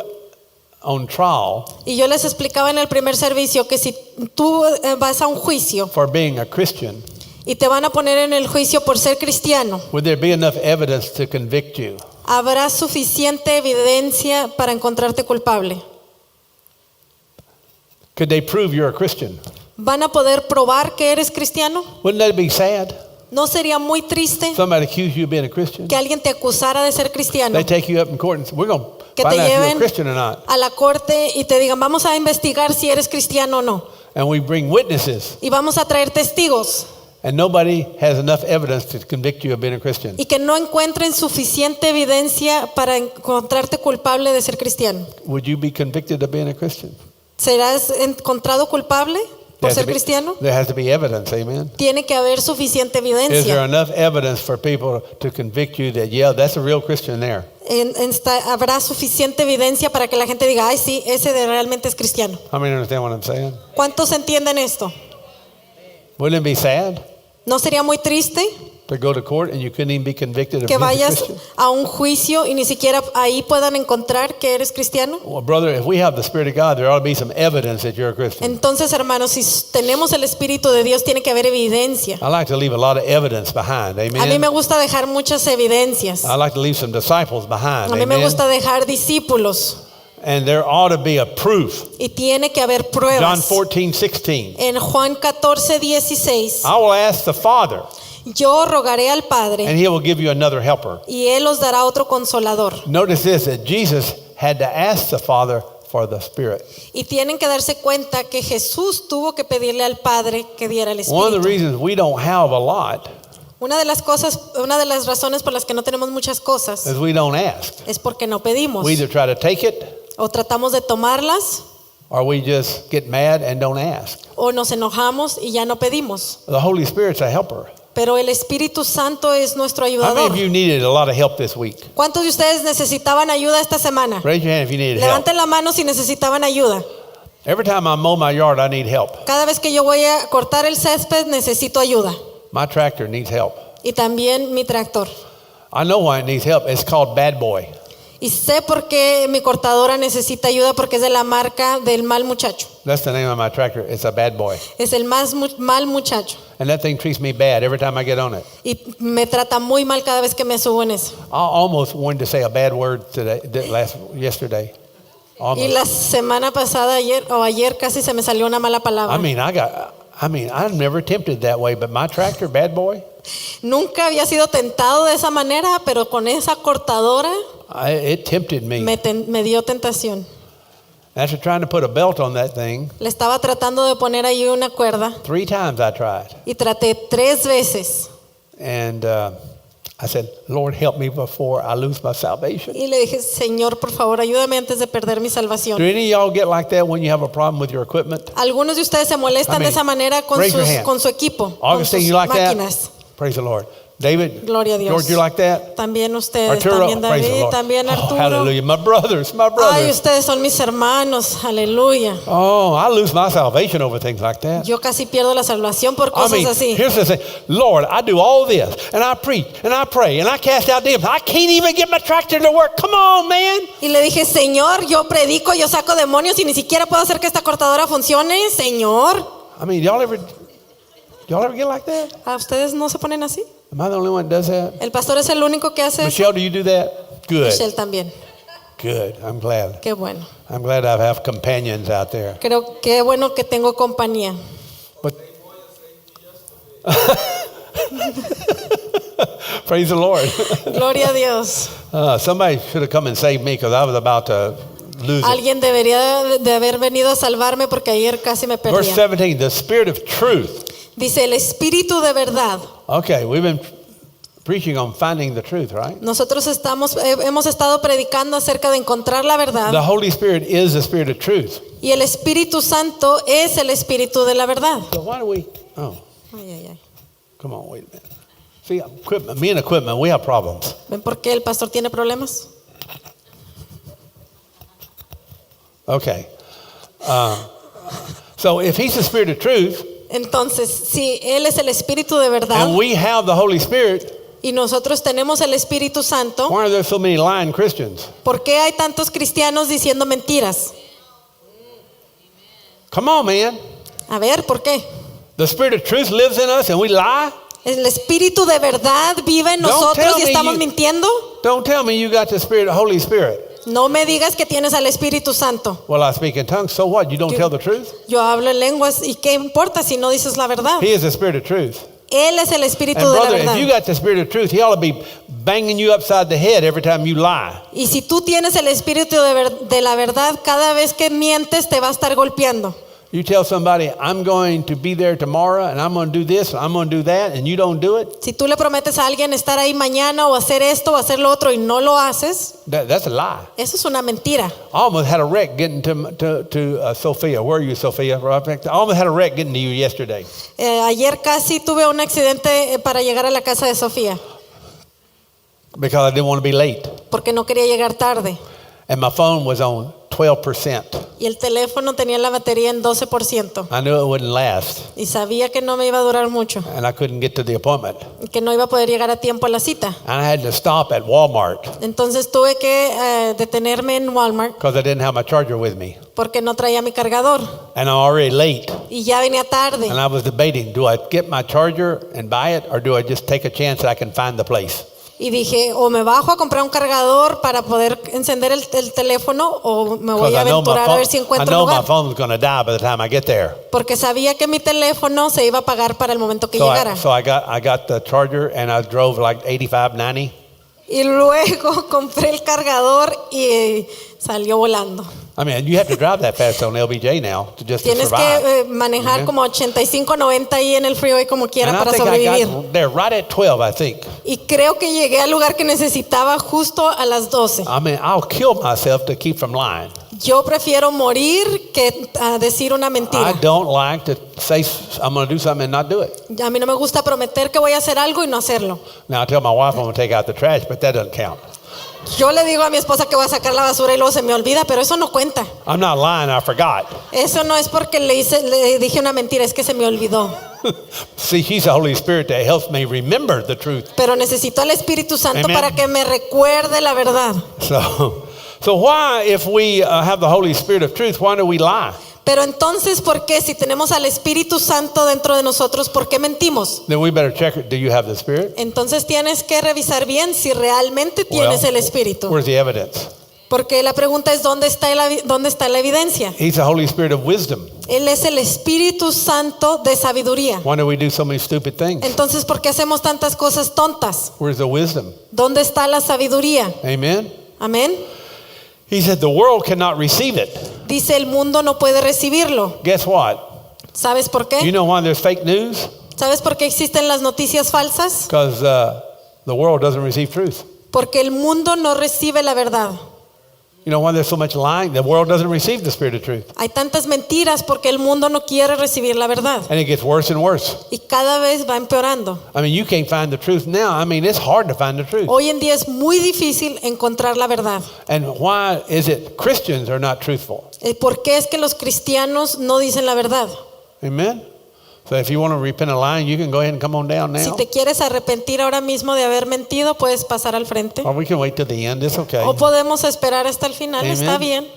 on trial
Y yo les explicaba en el primer servicio que si tú vas a un juicio
for being a Christian,
y te van a poner en el juicio por ser cristiano,
would there be enough evidence to convict you?
habrá suficiente evidencia para encontrarte culpable.
Could they prove you're a Christian?
¿Van a poder probar que eres cristiano?
Wouldn't that be sad?
¿No sería muy triste
Somebody accuse you of being a Christian.
que alguien te acusara de ser cristiano?
They take you up in court and say, we're going to
Que
find
te
out if you're a
lleven
Christian or not.
a la corte y te digan, vamos a investigar si eres cristiano o no.
And we bring witnesses,
Y vamos a traer testigos.
and nobody has enough evidence to convict you of being a Christian.
Y que no encuentren suficiente evidencia para encontrarte culpable de ser cristiano.
Would you be convicted of being a Christian?
¿Serás encontrado culpable por ser cristiano?
There has to be evidence, amen?
Tiene que haber suficiente
Is there
evidencia.
enough evidence for people to convict you that, yeah, that's a real Christian there?
Habrá suficiente evidencia para que la gente diga, ay sí, ese realmente es cristiano.
How many understand what I'm saying?
¿Cuántos entienden esto?
Wouldn't it be sad
¿No sería muy triste
to go to court and you couldn't even be convicted of
que
being a
vayas
Christian?
a un juicio y ni siquiera ahí puedan encontrar que eres cristiano?
Well, brother, if we have the Spirit of God, there ought to be some evidence that you're a Christian.
Entonces, hermanos, si tenemos el Espíritu de Dios, tiene que haber evidencia.
I like to leave a lot of evidence behind,
A mí me
amen?
gusta dejar muchas evidencias.
I like to leave some disciples behind,
A mí me
amen?
gusta dejar discípulos
And there ought to be a proof.
y tiene que haber
John
pruebas.
14:16.
En Juan 14:16,
I will ask the Father,
yo rogaré al Padre
and he will give you another helper.
y Él os dará otro consolador.
Notice this, that Jesus had to ask the Father for the Spirit.
Y tienen que darse cuenta que Jesús tuvo que pedirle al Padre que diera el
One of the
Espíritu.
reasons we don't have a lot
Una de las razones por las que no tenemos muchas cosas
is we don't ask.
es porque no pedimos.
We either try to take it
O tratamos de tomarlas
or we just get mad and don't ask.
o nos enojamos y ya no pedimos.
The Holy Spirit's a helper.
Pero el Espíritu Santo es nuestro
How many
ayudador.
of you needed a lot of help this week?
¿Cuántos de ustedes necesitaban ayuda esta semana?
Raise your hand if you needed help.
Levanten la mano si necesitaban ayuda.
Every time I mow my yard, I need help.
Cada vez que yo voy a cortar el césped necesito ayuda.
My tractor needs help.
Y también mi tractor.
I know why it needs help. It's called Bad Boy.
Y sé por qué mi cortadora necesita ayuda, porque es de la marca del mal muchacho.
That's the name of my tractor. It's a bad boy.
Es el mal muchacho.
And that thing treats me bad every time I get on it.
Y me trata muy mal cada vez que me subo en eso.
I almost wanted to say a bad word today, yesterday.
Y
Almost.
la semana pasada, ayer casi se me salió una mala palabra.
I'm never tempted that way, but my tractor, bad boy,
Nunca había sido tentado de esa manera, pero con esa cortadora
it tempted me.
me dio tentación.
After trying to put a belt on that thing,
Le estaba tratando de poner ahí una cuerda
3 times I tried.
y traté 3 veces
And I said, Lord, help me before I lose my salvation.
Y le dije, Señor, por favor, ayúdame antes de perder mi
Do
salvación.
any of y'all get like that when you have a problem with your equipment?
Algunos de ustedes se molestan
I mean,
de esa manera con,
raise your hand.
con su equipo, con
Augustine,
sus
you like
máquinas.
that? Praise the Lord. David,
Gloria a Dios.
George, you like that?
También ustedes,
Arturo,
también
praise the
David,
Lord.
también
Oh,
Arturo.
hallelujah. My brothers, my
Ay,
brothers.
ustedes son mis hermanos, aleluya.
Oh, I lose my salvation over things like that.
Yo casi pierdo la salvación por
I
cosas
mean,
así.
here's the thing. Lord, I do all this, and I preach, and I pray, and I cast out demons. I can't even get my tractor to work. Come on, man.
Y le dije, Señor, yo predico, yo saco demonios y ni siquiera puedo hacer que esta cortadora funcione, Señor.
I mean, y'all ever get like that?
¿A ustedes no se ponen así?
Am I the only one that does that?
El pastor es el único que hace eso.
Michelle, do you do that? Good.
Michelle también.
Good. I'm glad.
Qué bueno.
I'm glad I have companions out there.
Creo que bueno que tengo compañía.
But praise the Lord.
Gloria a Dios.
Somebody should have come and saved me because I was about to lose it.
Alguien debería de haber venido a salvarme porque ayer casi me
Verse
perdía.
17, the spirit of truth.
Dice, el espíritu de verdad.
Okay, we've been preaching on finding the truth, right?
Nosotros hemos estado predicando acerca de encontrar la
The
verdad.
Holy Spirit is the spirit of truth.
Y el Espíritu Santo es el espíritu de la verdad.
So why do we? Oh,
Ay, ay, ay.
come on, wait a minute. See, equipment, me and equipment, we have problems.
¿Ven por qué el pastor tiene problemas?
Okay. So if he's the spirit of truth,
Entonces, si Él es el espíritu de verdad
and we have the Holy Spirit,
y nosotros tenemos el Espíritu Santo,
why are there so many lying Christians?
¿por qué hay tantos cristianos diciendo mentiras?
Come on, man.
A ver, ¿por qué?
The spirit of truth lives in us and we lie?
El espíritu de verdad vive en
Don't
nosotros
tell
y
me
estamos
you-
mintiendo.
Don't tell me you got the spirit, Holy Spirit.
No me digas que tienes al Espíritu Santo.
Well, I speak in tongues, so what? You don't tell the truth?
Yo hablo en lenguas y qué importa si no dices la verdad.
He is the spirit of truth.
Él es el espíritu
And
de la
brother,
verdad.
if you got the spirit of truth, he ought to be banging you upside the head every time you lie.
Y si tú tienes el espíritu de la verdad, cada vez que mientes te va a estar golpeando.
You tell somebody, I'm going to be there tomorrow, and I'm going to do this, I'm going to do that, and you don't do it,
Si tú le prometes a alguien estar ahí mañana o hacer esto o hacer lo otro y no lo haces,
that's a lie.
eso es una mentira.
I almost had a wreck getting to Sophia. Where are you, Sophia? I almost had a wreck getting to you yesterday.
Ayer casi tuve un accidente para llegar a la casa de Sofía
Because I didn't want to be late.
porque no quería llegar tarde.
And my phone was on 12%.
Y el teléfono tenía la batería en 12%.
I knew it wouldn't last,
Y sabía que no me iba a durar mucho.
and I couldn't get to the appointment.
Y que no iba a poder llegar a tiempo a la cita.
And I had to stop at Walmart
Entonces tuve que detenerme en Walmart
because I didn't have my charger with me.
porque no traía mi cargador.
And I'm already late.
Y ya venía tarde.
And I was debating, do I get my charger and buy it, or do I just take a chance that I can find the place?
Y dije, o me bajo a comprar un cargador para poder encender el teléfono o me voy a
I know
aventurar a ver si
I
encuentro
know
un
my
lugar.
phone's going to die by the time I get there.
Porque sabía que mi teléfono se iba a apagar para el momento que
So
llegara.
I got the charger, and I drove like 85, 90.
Y luego compré el cargador y salió volando.
I mean, you have to drive that fast on LBJ now to just to
Tienes
survive.
que manejar como 85, 90 ahí en el freeway como quiera
And I
para
think I
sobrevivir.
got there right at 12, I think.
Y creo que llegué al lugar que necesitaba justo a las 12.
I mean, I'll kill myself to keep from lying.
Yo prefiero morir que decir una
I
mentira.
don't like to say I'm going to do something and not do it.
A mí no me gusta prometer que voy a hacer algo y no hacerlo.
Now, I tell my wife I'm going to take out the trash, but that doesn't count.
Yo le digo a mi esposa que voy a sacar la basura y luego se me olvida, pero eso no cuenta.
I'm not lying, I forgot.
Eso no es porque le dije una mentira, es que se me olvidó.
See, she's the Holy Spirit that helps me remember the truth.
Pero necesito al Espíritu Santo
Amen.
para que me recuerde la verdad.
So why, if we have the Holy Spirit of truth, why do we lie?
Pero entonces, ¿por qué? Si tenemos al Espíritu Santo dentro de nosotros, ¿por qué mentimos?
Then we better check it. Do you have the Spirit?
Entonces tienes que revisar bien si realmente tienes el Espíritu.
Where's the evidence?
Porque la pregunta es, ¿dónde está la evidencia?
He's the Holy Spirit of wisdom.
Él es el Espíritu Santo de sabiduría.
Why do we do so many stupid things?
Entonces, ¿por qué hacemos tantas cosas tontas?
Where's the wisdom?
¿Dónde está la sabiduría?
Amen?
Amén.
He said the world cannot receive it.
Dice, el mundo no puede recibirlo.
Guess what?
¿Sabes por
You
qué?
know why there's fake news?
¿Sabes por qué existen las noticias falsas?
Because the world doesn't receive truth.
Porque el mundo no recibe la verdad.
You know why there's so much lying? The world doesn't receive the spirit of truth.
Hay tantas mentiras porque el mundo no quiere recibir la verdad.
And it gets worse and worse.
Y cada vez va empeorando.
I mean, you can't find the truth now. I mean, it's hard to find the truth.
Hoy en día es muy difícil encontrar la verdad.
And why is it Christians are not truthful?
¿Por qué es que los cristianos no dicen la verdad?
Amen? So if you want to repent of lying, you can go ahead and come on down
Si
now.
te quieres arrepentir ahora mismo de haber mentido, puedes pasar al frente.
Or we can wait till the end. It's okay.
O podemos esperar hasta el final,
Amen.
está bien.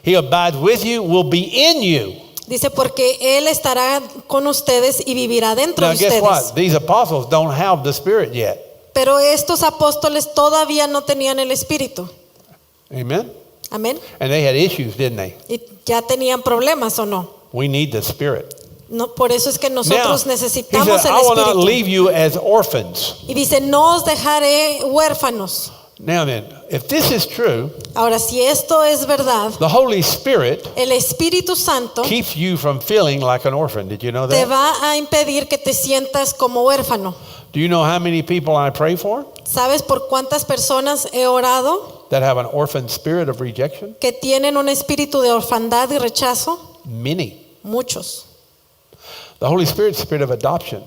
He abides with you, will be in you.
Dice, porque Él estará con ustedes y vivirá dentro
Now,
de
guess
ustedes.
what? These apostles don't have the Spirit yet.
Pero estos apóstoles todavía no tenían el Espíritu.
Amen?
Amén.
And they had issues, didn't they?
Y ya tenían problemas o no.
We need the Spirit.
No, por eso es que
Now,
nosotros
he
necesitamos
said,
el
I will not
Espíritu.
leave you as orphans.
Y dice, no os dejaré huérfanos.
Now then, if this is true,
Ahora, si esto es verdad,
the Holy Spirit
el Espíritu Santo
keeps you from feeling like an orphan. Did you know
te
that?
va a impedir que te sientas como huérfano.
Do you know how many people I pray for
¿Sabes por cuántas personas he orado
that have an orphan spirit of rejection?
que tienen un espíritu de orfandad y rechazo?
Many.
Muchos.
The Holy Spirit is the spirit of adoption.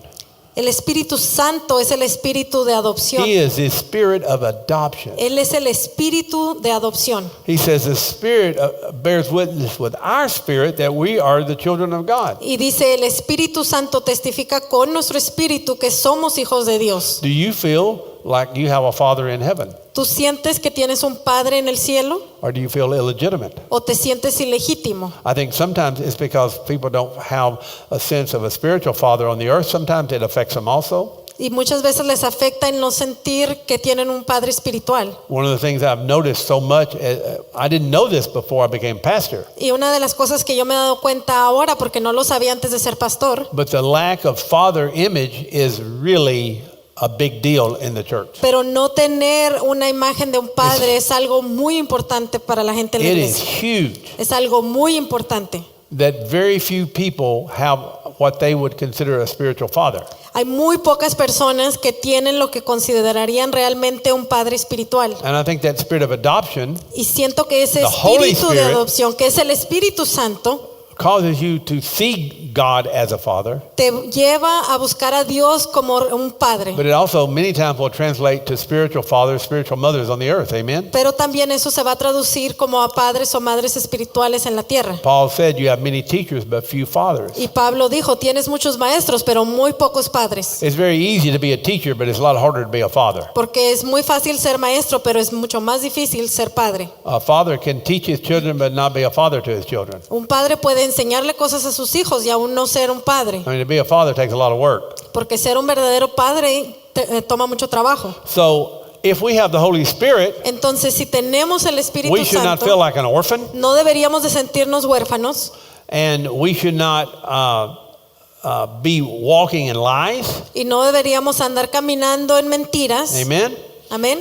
El Espíritu Santo es el espíritu de adopción.
He is the spirit of adoption.
Él es el espíritu de adopción.
He says the Spirit bears witness with our spirit that we are the children of God.
Y dice, el Espíritu Santo testifica con nuestro espíritu que somos hijos de Dios.
Do you feel like you have a father in heaven?
¿Tú sientes que tienes un padre en el cielo
Or do you feel illegitimate?
o te sientes ilegítimo?
I think sometimes it's because people don't have a sense of a spiritual father on the earth. Sometimes it affects them also.
Y muchas veces les afecta en no sentir que tienen un padre espiritual.
One of the things I've noticed so much, I didn't know this before I became pastor,
Y una de las cosas que yo me he dado cuenta ahora, porque no lo sabía antes de ser pastor,
but the lack of father image is really a big deal in the church.
pero no tener una imagen de un padre es algo muy importante para la gente en la
It is
iglesia.
huge
Es algo muy importante.
that very few people have what they would consider a spiritual father.
Hay muy pocas personas que tienen lo que considerarían realmente un padre espiritual.
And I think that spirit of adoption
Y siento que ese
The Holy
espíritu de
Spirit
adopción, que es el Espíritu Santo,
causes you to see God as a father,
te lleva a buscar a Dios como un padre.
but it also many times will translate to spiritual fathers, spiritual mothers on the earth. Amen?
Pero también eso se va a traducir como a padres o madres espirituales en la tierra.
Paul said you have many teachers but few fathers.
Y Pablo dijo, tienes muchos maestros, pero muy pocos padres.
It's very easy to be a teacher, but it's a lot harder to be a father.
Porque es muy fácil ser maestro, pero es mucho más difícil ser padre.
A father can teach his children but not be a father to his children.
Un padre puede enseñarle cosas a sus hijos y aún no ser un padre.
I mean, to be a father takes a lot of work.
Porque ser un verdadero padre toma mucho trabajo.
So if we have the Holy Spirit,
Entonces, si tenemos el Espíritu
we should not feel
Santo,
like an orphan,
no deberíamos de sentirnos huérfanos
and we should not be walking in lies.
y no deberíamos andar caminando en mentiras.
Amen?
Amén.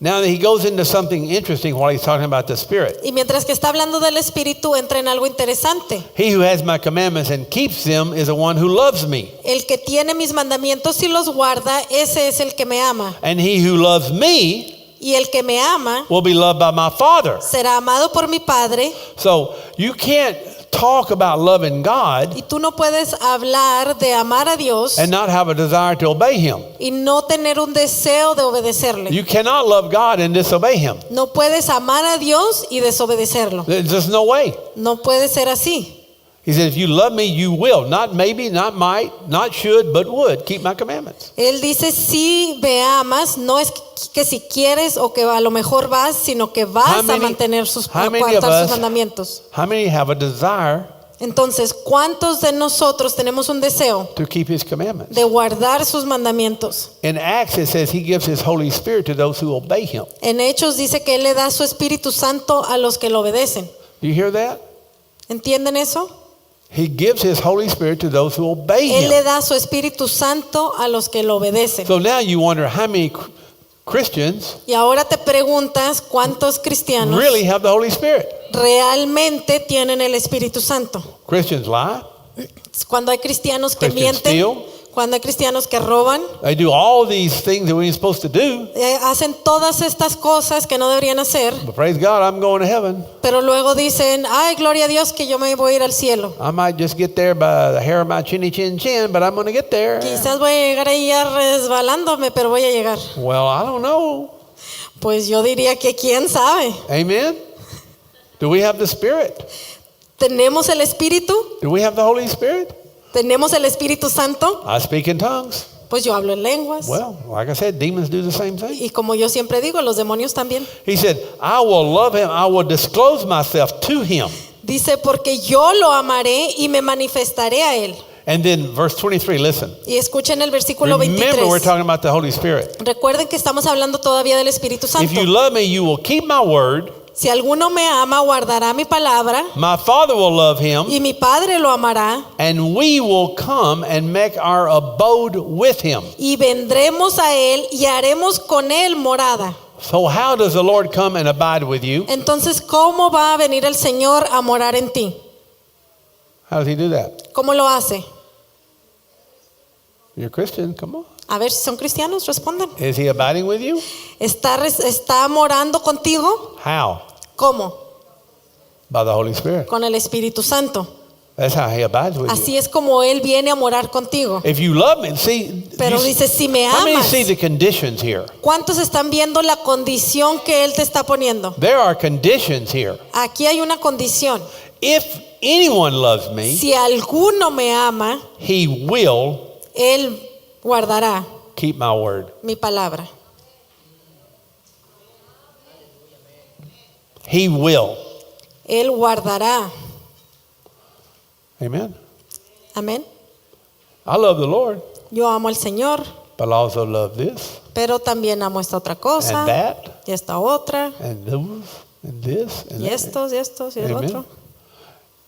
Now he goes into something interesting while he's talking about the Spirit.
Y mientras que está hablando del Espíritu, entra en algo interesante.
He who has my commandments and keeps them is the one who loves me.
El que tiene mis mandamientos y los guarda, ese es el que me ama.
And he who loves me
Y el que me ama
will be loved by my Father.
será amado por mi Padre.
So you can't talk about loving God
Y tú no puedes hablar de amar a Dios
and not have a desire to obey him.
y no tener un deseo de obedecerle.
You cannot love God and disobey him.
No puedes amar a Dios y desobedecerlo.
There's just no way.
No puede ser así.
He said, if you love me, you will. Not maybe, not might, not should, but would. Keep my commandments.
Él dice, si me amas, no es que si quieres o que a lo mejor vas, sino que vas a mantener sus,
how many of
guardar sus
us-
mandamientos.
How many have a desire
Entonces, ¿cuántos de nosotros tenemos un deseo
to keep his commandments?
de guardar sus mandamientos?
In Acts, it says he gives his Holy Spirit to those who obey him.
En Hechos dice que Él le da su Espíritu Santo a los que lo obedecen.
Do you hear that?
¿Entienden eso?
He gives his Holy Spirit to those who obey
Él le
him.
da su Espíritu Santo a los que lo obedecen.
So now you wonder how many Christians
Y ahora te preguntas cuántos cristianos
really have the Holy Spirit.
realmente tienen el Espíritu Santo.
Christians lie,
Cuando hay cristianos que
Christians
mienten,
steal,
Cuando hay cristianos que roban,
They do all these things that we ain't supposed to do.
hacen todas estas cosas que no deberían hacer,
But praise God, I'm going to heaven.
pero luego dicen, ay, gloria a Dios que yo me voy a ir al cielo.
I might just get there by the hair of my chinny chin chin, but I'm going to get there.
Quizás voy a llegar ahí ya resbalándome, pero voy a llegar.
Well, I don't know.
Pues yo diría que quién sabe.
Amen. Do we have the Spirit?
¿Tenemos el Espíritu?
Do we have the Holy Spirit?
¿Tenemos el Espíritu Santo?
I speak in tongues.
Pues yo hablo en lenguas.
Well, like I said, demons do the same thing.
Y como yo siempre digo, los demonios también.
He said, I will love him. I will disclose myself to him.
Dice, porque yo lo amaré y me manifestaré a él.
And then verse 23, listen.
Y escuchen el versículo
Remember, we're
23.
talking about the Holy Spirit.
Recuerden que estamos hablando todavía del Espíritu
If you
Santo.
love me, you will keep my word.
Si alguno me ama, guardará mi palabra
My Father will love him.
y mi Padre lo amará
And we will come and make our abode with him.
y vendremos a él y haremos con él morada.
So how does the Lord come and abide with you?
Entonces, ¿cómo va a venir el Señor a morar en ti?
How does he do that?
¿Cómo lo hace?
You're a Christian, come on.
A ver si son cristianos, respondan.
Is he abiding with you?
¿Está morando contigo?
How?
¿Cómo?
By the Holy Spirit.
Con el Espíritu Santo.
That's how he abides with you.
Así es como él viene a morar contigo.
If you love me, see,
Pero dice, si me
how many
amas,
see the conditions here?
¿cuántos están viendo la condición que él te está poniendo?
There are conditions here.
Aquí hay una condición.
If anyone loves me,
Si alguno me ama,
he will
él guardará
keep my word.
mi palabra.
He will.
Él guardará.
Amen.
Amén.
I love the Lord,
Yo amo al Señor,
but I also love this
pero también amo esta otra cosa,
and that
y esta otra,
and those and this and
y
that.
estos, y estos, y el
Amen.
otro.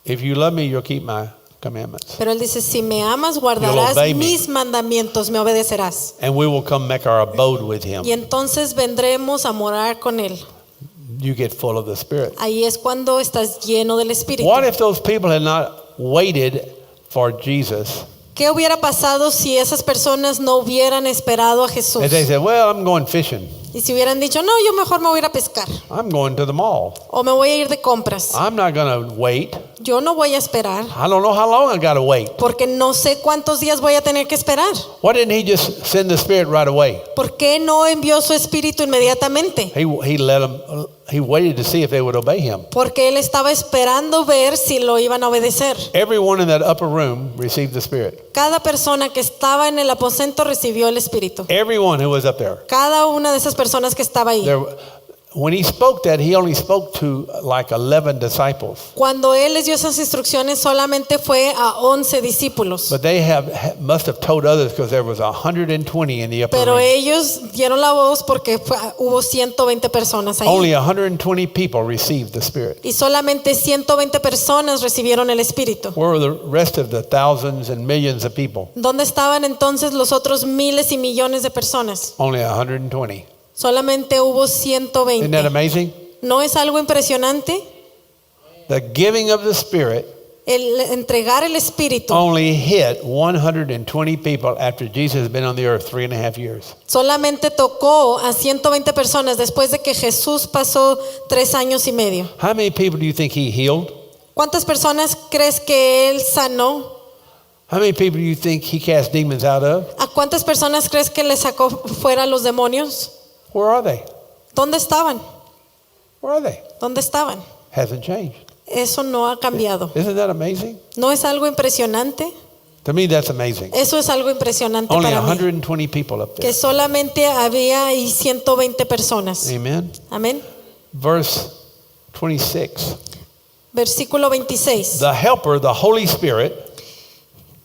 If you love me, you'll keep my commandments.
Pero él dice, si me amas, guardarás
obey me.
mis mandamientos, me obedecerás.
And we will come make our abode with him.
Y entonces vendremos a morar con él.
You get full of the Spirit.
Ahí es cuando estás lleno del Espíritu.
What if those people had not waited for Jesus?
¿Qué hubiera pasado si esas personas no hubieran esperado a Jesús?
And they said, well, I'm going fishing.
Y si hubieran dicho, no, yo mejor me voy a ir a pescar.
I'm going to the mall.
O me voy a ir de compras.
I'm not going to wait.
Yo no voy a esperar.
I don't know how long I got to wait.
Porque no sé cuántos días voy a tener que esperar.
Why didn't he just send the Spirit right away?
¿Por qué no envió su Espíritu inmediatamente?
He let them. He waited to see if they would obey him.
Porque él estaba esperando ver si lo iban a obedecer.
Everyone in that upper room received the Spirit.
Cada persona que estaba en el aposento recibió el Espíritu.
Everyone who was up there.
Cada una de esas personas que estaba ahí.
When he spoke that, he only spoke to like 11 disciples.
Cuando él les dio esas instrucciones, solamente fue a 11 discípulos.
But they must have told others because there was 120 in the upper
Pero
room.
ellos dieron la voz porque hubo 120 personas ahí.
Only 120 people received the Spirit.
Y solamente 120 personas recibieron el Espíritu.
Where were the rest of the thousands and millions of people?
¿Dónde estaban entonces los otros miles y millones de personas?
Only 120.
Solamente hubo
Isn't that
120.
amazing?
¿No es algo impresionante?
The giving of the Spirit
El entregar el Espíritu
only hit 120 people after Jesus has been on the earth 3.5 years.
solamente tocó a 120 personas después de que Jesús pasó 3 años y medio.
How many people do you think he healed?
¿Cuántas personas crees que él sanó?
How many people do you think he cast demons out of?
¿A cuántas personas crees que le sacó fuera los demonios?
Where are they?
¿Dónde estaban?
Where are they?
¿Dónde estaban?
Hasn't changed.
Eso no ha cambiado.
Isn't that amazing?
¿No es algo impresionante?
To me, that's amazing.
Eso es algo impresionante
Only
para mí.
120 people up
Que
there.
solamente había ahí 120 personas.
Amen.
Amén.
Verse 26.
Versículo 26.
The helper, the Holy Spirit,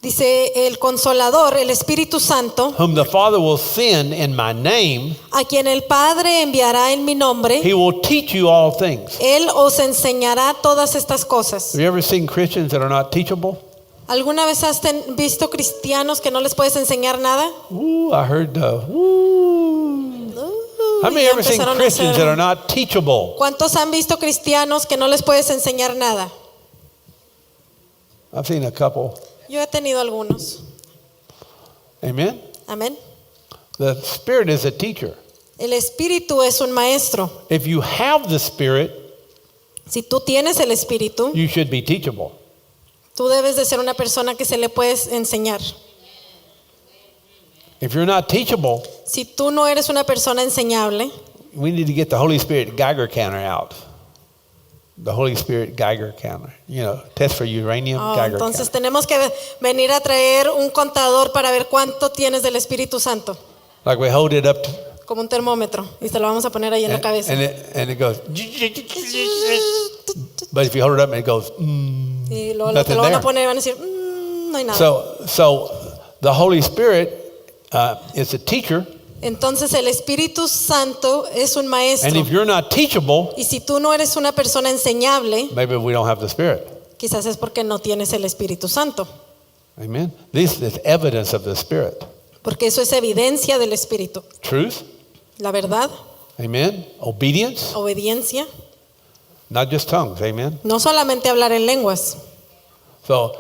Dice el Consolador, el Espíritu Santo,
whom the Father will send in my name,
a quien el Padre enviará en mi nombre,
he will teach you all things.
Él os enseñará todas estas cosas.
Have you ever seen Christians that are not teachable?
¿Alguna vez has visto cristianos que no les puedes enseñar nada?
I heard the woo. How many
Ya
ever seen
empezaron a
Christians
hacer-
that are not teachable?
¿Cuántos han visto cristianos que no les puedes enseñar nada?
I've seen a couple.
Yo he tenido algunos.
Amen?
Amén.
The Spirit is a teacher.
El Espíritu es un maestro.
If you have the Spirit,
Si tú tienes el Espíritu,
you should be teachable.
tú debes de ser una persona que se le puedes enseñar.
If you're not teachable,
Si tú no eres una persona enseñable,
we need to get the Holy Spirit Geiger counter out. The Holy Spirit Geiger counter. You know, test for uranium Geiger
entonces
counter.
tenemos que venir a traer un contador para ver cuánto tienes del Espíritu Santo,
Like we hold it up
como un termómetro, y se lo vamos a poner ahí en la cabeza.
and it goes. But if you hold it up and it goes,
Y luego te
nothing
lo van a
there.
poner y van a decir, no hay nada.
So the Holy Spirit is a teacher,
Entonces el Espíritu Santo es un maestro.
and if you're not teachable,
Y si tú no eres una persona enseñable,
maybe we don't have the Spirit.
quizás es porque no tienes el Espíritu Santo,
Amen. This is evidence of the Spirit.
porque eso es evidencia del Espíritu.
Truth.
La verdad,
Amen. Obedience.
obediencia,
Not just tongues. Amen.
no solamente hablar en lenguas.
So,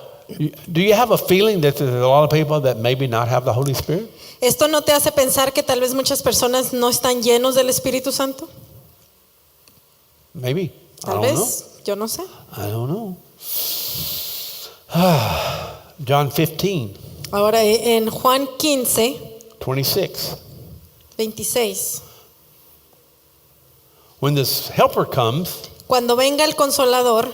do you have a feeling that there's a lot of people that maybe not have the Holy Spirit?
¿Esto no te hace pensar que tal vez muchas personas no están llenos del Espíritu Santo?
Maybe. I
Tal
don't know.
vez, yo no sé.
I don't know. John 15,
Ahora en Juan 15,
26.
26,
When this helper comes,
cuando venga el Consolador,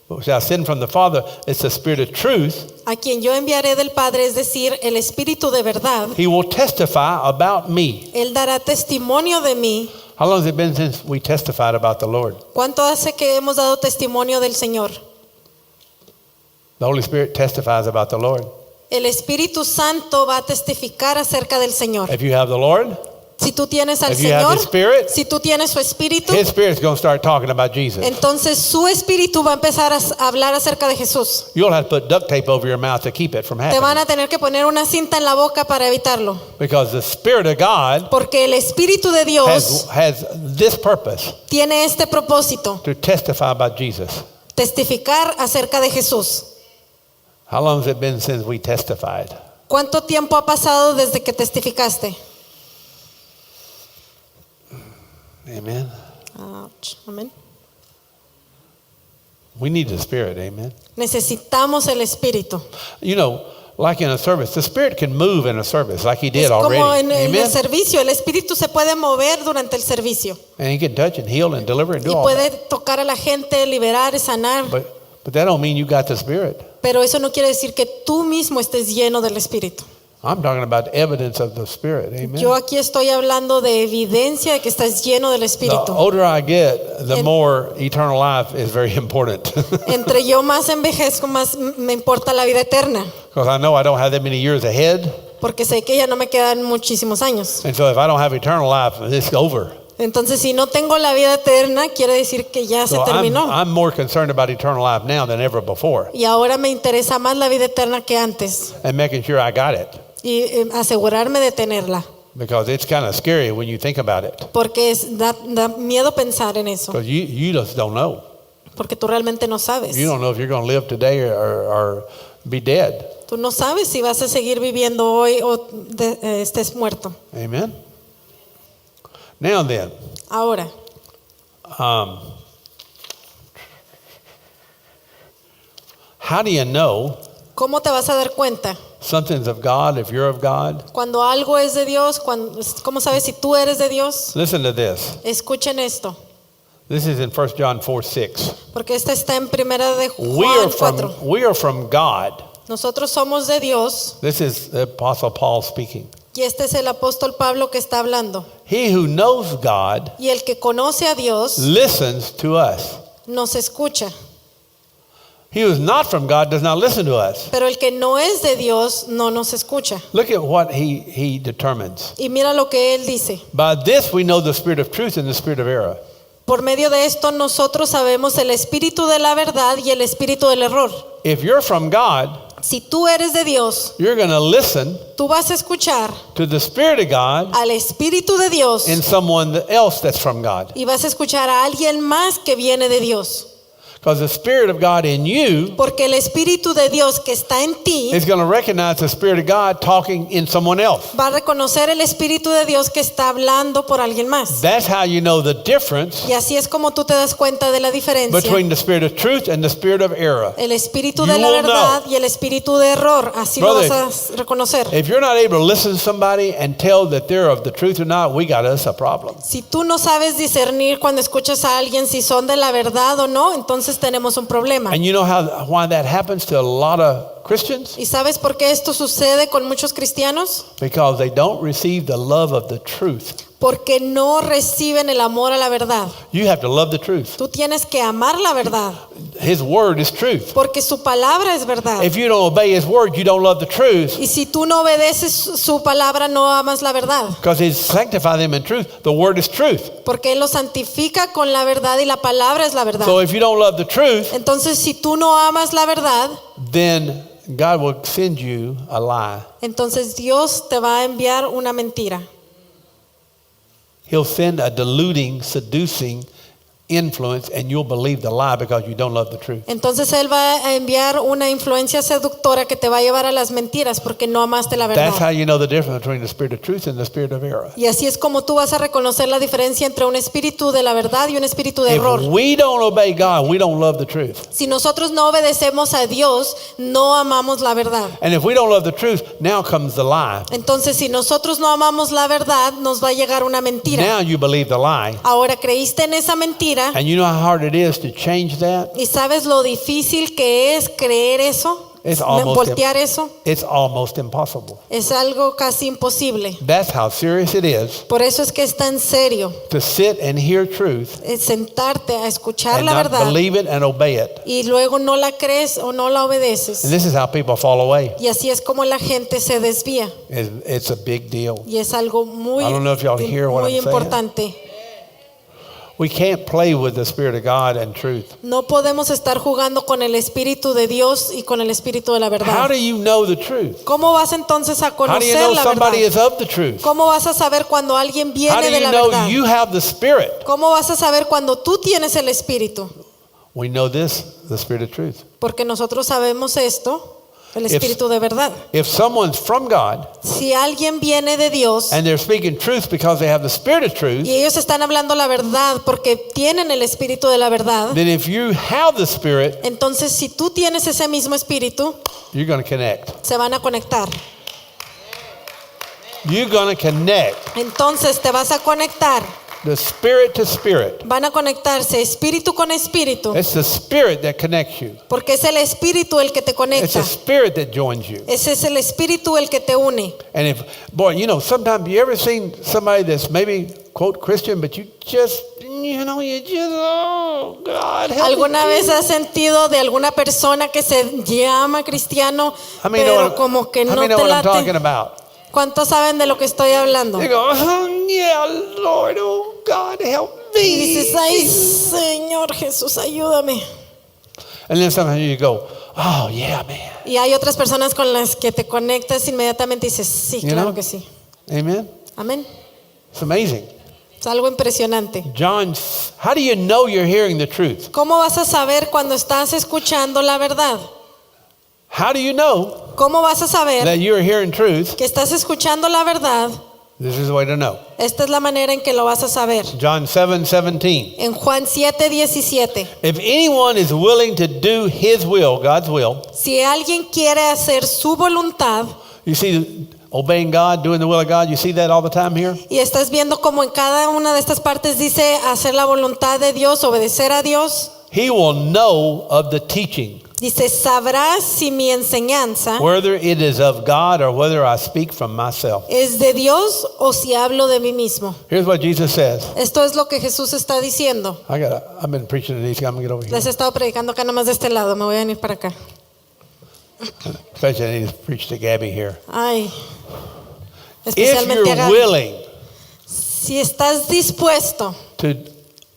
which I send from the Father, it's the Spirit of truth.
a quien yo enviaré del Padre, es decir, el Espíritu de verdad,
He will testify about me.
Él dará testimonio de mí.
How long has it been since we testified about the Lord?
¿Cuánto hace que hemos dado testimonio del Señor?
The Holy Spirit testifies about the Lord.
El Espíritu Santo va a testificar acerca del Señor.
If you have the Lord,
Si tú tienes al
If you have
Señor,
His Spirit,
si tú tienes su Espíritu,
His Spirit's going to start talking about Jesus.
entonces su Espíritu va a empezar a hablar acerca de Jesús.
You'll have to put duct tape over your mouth to keep it from
Te van
happening.
a tener que poner una cinta en la boca para evitarlo.
Because the Spirit of God
Porque el Espíritu de Dios
has this purpose,
tiene este propósito,
to testify about Jesus.
testificar acerca de Jesús.
How long has it been since we testified?
¿Cuánto tiempo ha pasado desde que testificaste?
Amen.
Ouch. Amén.
We need the Spirit. Amen.
Necesitamos el Espíritu.
You know, like in a service, the Spirit can move in a service like He did
Es como
already.
en el
Amen.
servicio, el Espíritu se puede mover durante el servicio
And He can touch and heal and deliver and do
y
all
puede
that.
tocar a la gente, liberar, sanar,
But that don't mean you got the Spirit.
pero eso no quiere decir que tú mismo estés lleno del Espíritu.
I'm talking about evidence of the Spirit. Amen.
Yo aquí estoy hablando de evidencia de que estás lleno del
The
Espíritu.
older I get, the more eternal life is very important.
Entre yo más envejezco, más me importa la vida eterna,
Because I know I don't have that many years ahead.
porque sé que ya no me quedan muchísimos años.
And so if I don't have eternal life, it's over.
Entonces, si no tengo la vida eterna, quiere decir que ya se
So
terminó.
I'm more concerned about eternal life now than ever before.
Y ahora me interesa más la vida eterna que antes
And making sure I got it.
y asegurarme de tenerla,
Because it's kind of scary when you think about it.
porque da miedo pensar en eso,
Because you just don't know.
porque tú realmente no sabes.
You don't know if you're going to live today or be dead.
Tú no sabes si vas a seguir viviendo hoy o estés muerto.
Amen. Now then,
Ahora,
how do you know
¿cómo te vas a dar cuenta
something's of God if you're of God?
cuando algo es de Dios? ¿Cómo sabes si tú eres de Dios?
Listen to this.
Escuchen esto,
This is in 1 John 4:6.
porque esta está en Primera de
We
Juan 4.
are from God.
Nosotros somos de Dios
This is the Apostle Paul speaking.
y este es el apóstol Pablo que está hablando.
He who knows God
Y el que conoce a Dios
listens to us.
nos escucha,
He who is not from God does not listen to us.
pero el que no es de Dios no nos escucha.
Look at what he determines.
Y mira lo que él dice.
By this we know the spirit of truth and the spirit of error.
Por medio de esto nosotros sabemos el espíritu de la verdad y el espíritu del error.
If you're from God,
Si tú eres de Dios,
you're going to listen
tú vas a escuchar
to the Spirit of God
al espíritu de Dios
in someone else that's from God.
y vas a escuchar a alguien más que viene de Dios.
Because the Spirit of God in you
Porque el Espíritu de Dios que está en ti
is going to recognize the Spirit of God talking in someone else.
va a reconocer el Espíritu de Dios que está hablando por alguien más.
That's how you know the difference
Y así es como tú te das cuenta de la diferencia.
between the Spirit of truth and the Spirit of error.
El Espíritu
You
de la
will
verdad
know.
y el Espíritu de error. Así
Brother,
lo vas a reconocer.
If you're not able to listen to somebody and tell that they're of the truth or not, we got us a problem.
Si tú no sabes discernir cuando escuchas a alguien si son de la verdad o no, entonces tenemos un problema.
And you know why that happens to a lot of Christians?
¿Y sabes por qué esto sucede con muchos cristianos?
Because they don't receive the love of the truth.
Porque no reciben el amor a la verdad.
You have to love the truth.
Tú tienes que amar la verdad,
His word is truth.
porque su palabra es verdad.
If you don't obey His word, you don't love the truth.
Y si tú no obedeces su palabra, no amas la verdad.
Because He sanctified them in truth. The word is truth.
Porque Él los santifica con la verdad y la palabra es la verdad.
So if you don't love the truth,
Entonces, si tú no amas la verdad,
then God will send you a lie.
entonces Dios te va a enviar una mentira.
He'll send a deluding, seducing influence, and you'll believe the lie because you don't love the truth.
Entonces Él va a enviar una influencia seductora que te va a llevar a las mentiras porque no amaste la
That's how
verdad.
you know the difference between the spirit of truth and the spirit of error.
Y así es como tú vas a reconocer la diferencia entre un espíritu de la verdad y un espíritu de
If
error.
we don't obey God, we don't love the truth.
Si nosotros no obedecemos a Dios, no amamos la verdad.
And if we don't love the truth, now comes the lie.
Entonces, si nosotros no amamos la verdad, nos va a llegar una mentira.
Now you believe the lie.
Ahora creíste en esa mentira
And you know how hard it is to change that?
y sabes lo difícil que es creer eso,
It's almost
voltear eso.
It's almost impossible.
Es algo casi imposible.
That's how serious it is
Por eso es que es tan serio
to sit and hear truth
sentarte a escuchar
and
la
not
verdad
believe it and obey it.
y luego no la crees o no la obedeces.
And this is how people fall away.
Y así es como la gente se desvía.
It's a big deal.
Y es algo muy,
I don't know if y'all hear what
muy
I'm saying.
importante.
We can't play with the Spirit of God and truth.
No podemos estar jugando con el Espíritu de Dios y con el Espíritu de la
How
verdad.
do you know the truth?
¿Cómo vas entonces a
How do you
conocer
know
la verdad?
somebody is of the truth?
¿Cómo vas a saber cuando alguien
How
viene
do
de
you
la
know
verdad?
you have the Spirit?
¿Cómo vas a saber cuando tú tienes el Espíritu?
We know this, the Spirit of truth.
Porque nosotros sabemos esto, el Espíritu de verdad.
If someone's from God
Si alguien viene de Dios
and they're speaking truth because they have the Spirit of truth,
y ellos están hablando la verdad porque tienen el Espíritu de la verdad,
then if you have the Spirit,
entonces si tú tienes ese mismo Espíritu,
you're going to connect.
se van a conectar.
You're going to connect
Entonces te vas a conectar.
the Spirit to Spirit.
Van a conectarse espíritu con espíritu,
It's the Spirit that connects you.
porque es el espíritu el que te
It's
conecta.
the Spirit that joins you.
Ese es el espíritu el que te une.
And if, boy, you know, sometimes you ever seen somebody that's maybe, quote, Christian, but you just, oh, God, help
¿Alguna
me.
vez has sentido de alguna persona que se llama cristiano,
How many know
pero
what,
como que
how
no
many know
te
what I'm talking
late?
about?
¿Cuántos saben de lo que estoy hablando?
They go, oh, yeah, Lord, oh, God, help me.
Y dices, ay, Señor Jesús, ayúdame.
And then sometimes you go, oh, yeah, man.
Y hay otras personas con las que te conectas inmediatamente y dices, sí,
You
claro
know?
que sí.
Amen.
Amén.
It's amazing.
Es algo impresionante.
John, how do you know you're hearing the truth?
¿Cómo vas a saber cuando estás escuchando la verdad?
How do you know
¿Cómo vas a saber
that you're hearing truth?
que estás escuchando la verdad?
This is the way to know.
Esta es la manera en que lo vas a saber.
John 7:17.
En Juan 7:17.
If anyone is willing to do his will, God's will,
Si alguien quiere hacer su voluntad,
you see obeying God, doing the will of God, you see that all the time here?
y estás viendo como en cada una de estas partes dice hacer la voluntad de Dios, obedecer a Dios,
He will know of the teaching,
dice, sabrás si mi enseñanza
whether it is of God or whether I speak from myself.
es de Dios o si hablo de mí mismo.
Here's what Jesus says.
Esto es lo que Jesús está diciendo.
I've been preaching to these guys. I'm going to get over here.
Les he estado predicando acá nomás de este lado, me voy a venir para acá.
Especially I need to preach to Gabby here.
Ay,
If
especialmente a
you're
Gaby.
willing
Si estás dispuesto
to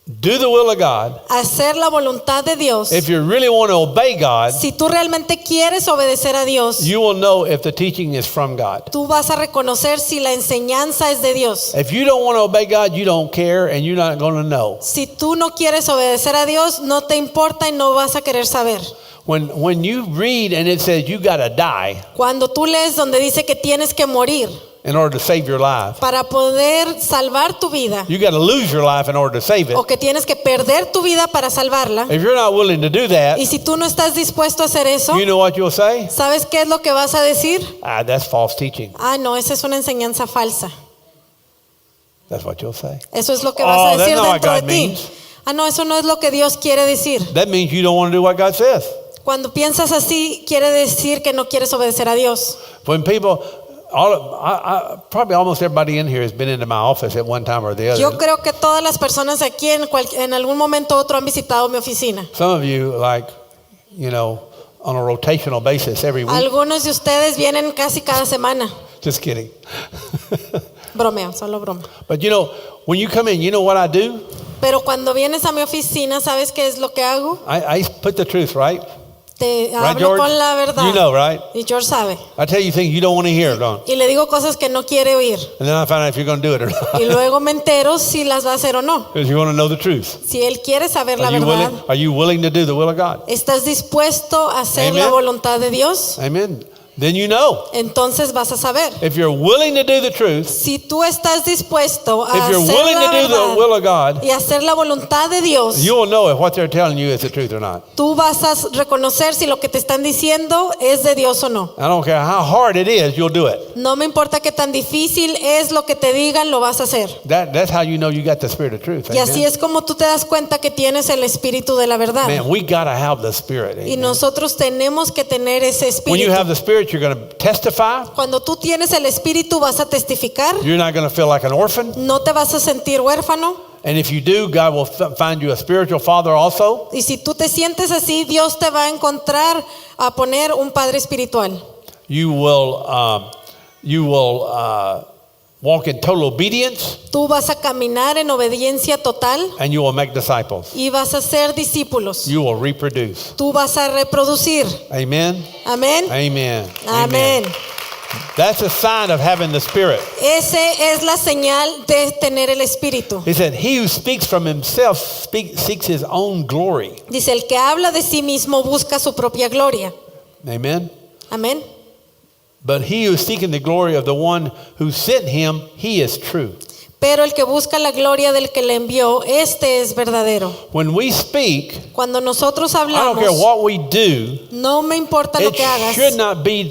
do the will of God,
hacer la voluntad de Dios,
if you really want to obey God,
si tú realmente quieres obedecer a Dios,
you will know if the teaching is from God.
tú vas a reconocer si la enseñanza es de Dios.
If you don't want to obey God, you don't care and you're not going to know.
Si tú no quieres obedecer a Dios, no te importa y no vas a querer saber.
When you read and it says you got to die
Cuando tú lees donde dice que tienes que morir
in order to save your life,
para poder salvar tu vida,
you got to lose your life in order to save it.
o que tienes que perder tu vida para salvarla,
If you're not willing to do that,
y si tú no estás dispuesto a hacer eso,
you know what you'll say?
¿sabes qué es lo que vas a decir?
Ah, that's false teaching.
Ah, no, esa es una enseñanza falsa.
That's what you'll say.
Eso es lo que vas
Oh,
a decir
that's not what
dentro de
God
ti.
means.
Ah, no, eso no es lo que Dios quiere decir.
That means you don't want to do what God says.
Cuando piensas así, quiere decir que no quieres obedecer a Dios.
When people, probably almost everybody in here has been into my office at one time or the other.
Yo creo que todas las personas aquí en algún momento u otro han visitado mi oficina.
Some of you, like, on a rotational basis every week.
Algunos de ustedes vienen casi cada semana.
Just kidding.
Bromeo, solo broma.
But when you come in, you know what I do?
Pero cuando vienes a mi oficina, ¿sabes qué es lo que hago?
I put the truth, right?
Te
Right,
hablo
George?
con la verdad.
You know, right?
Y George sabe.
I tell you things you don't want to hear, don't?
Y le digo cosas que no quiere oír.
And then I find out if you're going to do it or
Y
not.
luego me entero si las va a hacer o no.
Because you want to know the truth.
Si él quiere saber la
Are you
verdad,
willing to do the will of God?
¿estás dispuesto a hacer
Amen.
la voluntad de Dios?
Amen. Then you know.
Entonces vas a saber.
If you're willing to do the truth,
Si tú estás dispuesto a
if you're
hacer
willing
la
to do the will
verdad
of God,
y hacer la voluntad de Dios,
you will know if what they're telling you is the truth or not.
tú vas a reconocer si lo que te están diciendo es de Dios o no.
I don't care how hard it is, you'll do it.
No me importa qué tan difícil es lo que te digan, lo vas a hacer.
That's how you know you got the spirit of truth.
Y así
Amen.
es como tú te das cuenta que tienes el espíritu de la verdad.
Man, we got to have the spirit.
Y
Amen.
nosotros tenemos que tener ese
When you
espíritu.
have the spirit, you're going to testify.
Cuando tú tienes el espíritu vas a testificar,
You're not going to feel like an orphan.
no te vas a sentir huérfano.
And if you do, God will find you a spiritual father also.
Y si tú te sientes así, Dios te va a encontrar a poner un padre espiritual.
You will walk in total obedience,
Tú vas a caminar en obediencia total
and you will make disciples.
y vas a ser discípulos.
You will reproduce.
Tú vas a reproducir.
Amen.
Amén.
Amen.
Amén.
That's a sign of having the spirit.
Ese es la señal de tener el espíritu.
He said, "He who speaks from himself seeks his own glory."
Dice, el que habla de sí mismo busca su propia gloria.
Amen.
Amén.
But he who is seeking the glory of the one who sent him, he is true.
Pero el que busca la gloria del que le envió, este es verdadero.
When we speak,
Cuando nosotros
I don't care
hablamos,
what we do,
no me importa lo
it
que hagas.
should not be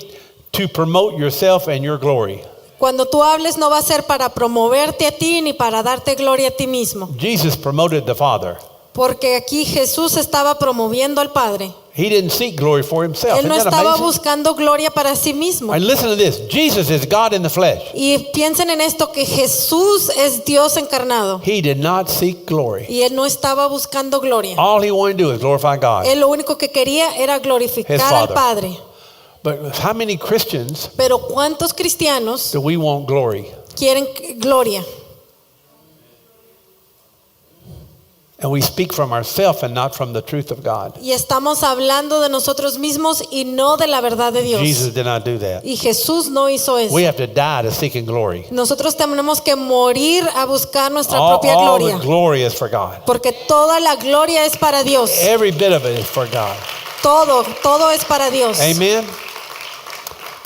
to promote yourself and your glory.
Cuando tú hables no va a ser para promoverte a ti ni para darte gloria a ti mismo.
Jesus promoted the Father.
Porque aquí Jesús estaba promoviendo al Padre.
He didn't seek glory for himself.
Él no
Isn't that
estaba
amazing?
buscando gloria para sí mismo.
And listen to this. Jesus is God in the flesh.
Y piensen en esto, que Jesús es Dios encarnado.
He did not seek glory.
Y él no estaba buscando gloria.
All he wanted to do is glorify God.
Él lo único que quería era
His
glorificar
Father.
al Padre.
But how many Christians
Pero ¿cuántos cristianos
do we want glory?
quieren gloria?
And we speak from ourselves and not from the truth of God.
Y estamos hablando de nosotros mismos y no de la verdad de Dios.
Jesus did not do that.
Y Jesús no hizo eso.
We have to die to seeking glory.
Nosotros tenemos que morir a buscar nuestra
All
propia
the
gloria.
glory is for God.
Porque toda la gloria es para Dios.
Every bit of it is for God.
Todo es para Dios.
Amen.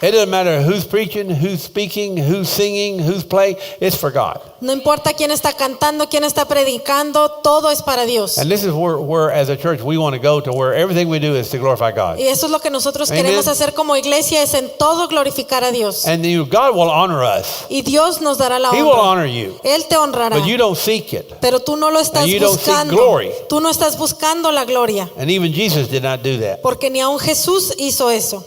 It doesn't matter who's preaching, who's speaking, who's singing, who's playing. It's for God.
No importa quién está cantando, quién está predicando, todo es para Dios.
And this is where as a church, we want to go to where everything we do is to glorify God.
Y eso es lo que nosotros
Amen.
queremos hacer como iglesia, es en todo glorificar a Dios.
And God will honor us.
Y Dios nos dará la
He will
honra.
honor you.
Él te honrará.
But you don't seek it.
Pero tú no lo estás
And you don't seek
buscando.
glory.
Tú no estás buscando la gloria.
And even Jesus did not do that.
Porque ni aun Jesús hizo eso.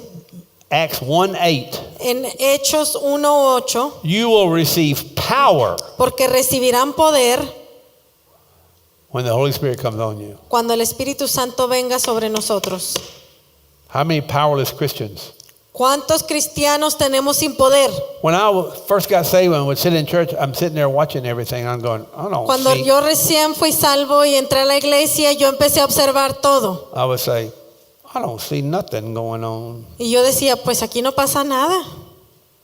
Acts 1:8.
En Hechos 1:8,
You will receive power
porque recibirán poder
when the Holy Spirit comes on you.
cuando el Espíritu Santo venga sobre nosotros.
How many powerless Christians
¿Cuántos cristianos tenemos sin poder?
When I first got saved, when I would sit in church, I'm sitting there watching everything. I'm going, I don't
Cuando
see.
yo recién fui salvo y entré a la iglesia, yo empecé a observar todo.
I would say, I don't see nothing going on.
Y yo decía, pues aquí no pasa nada.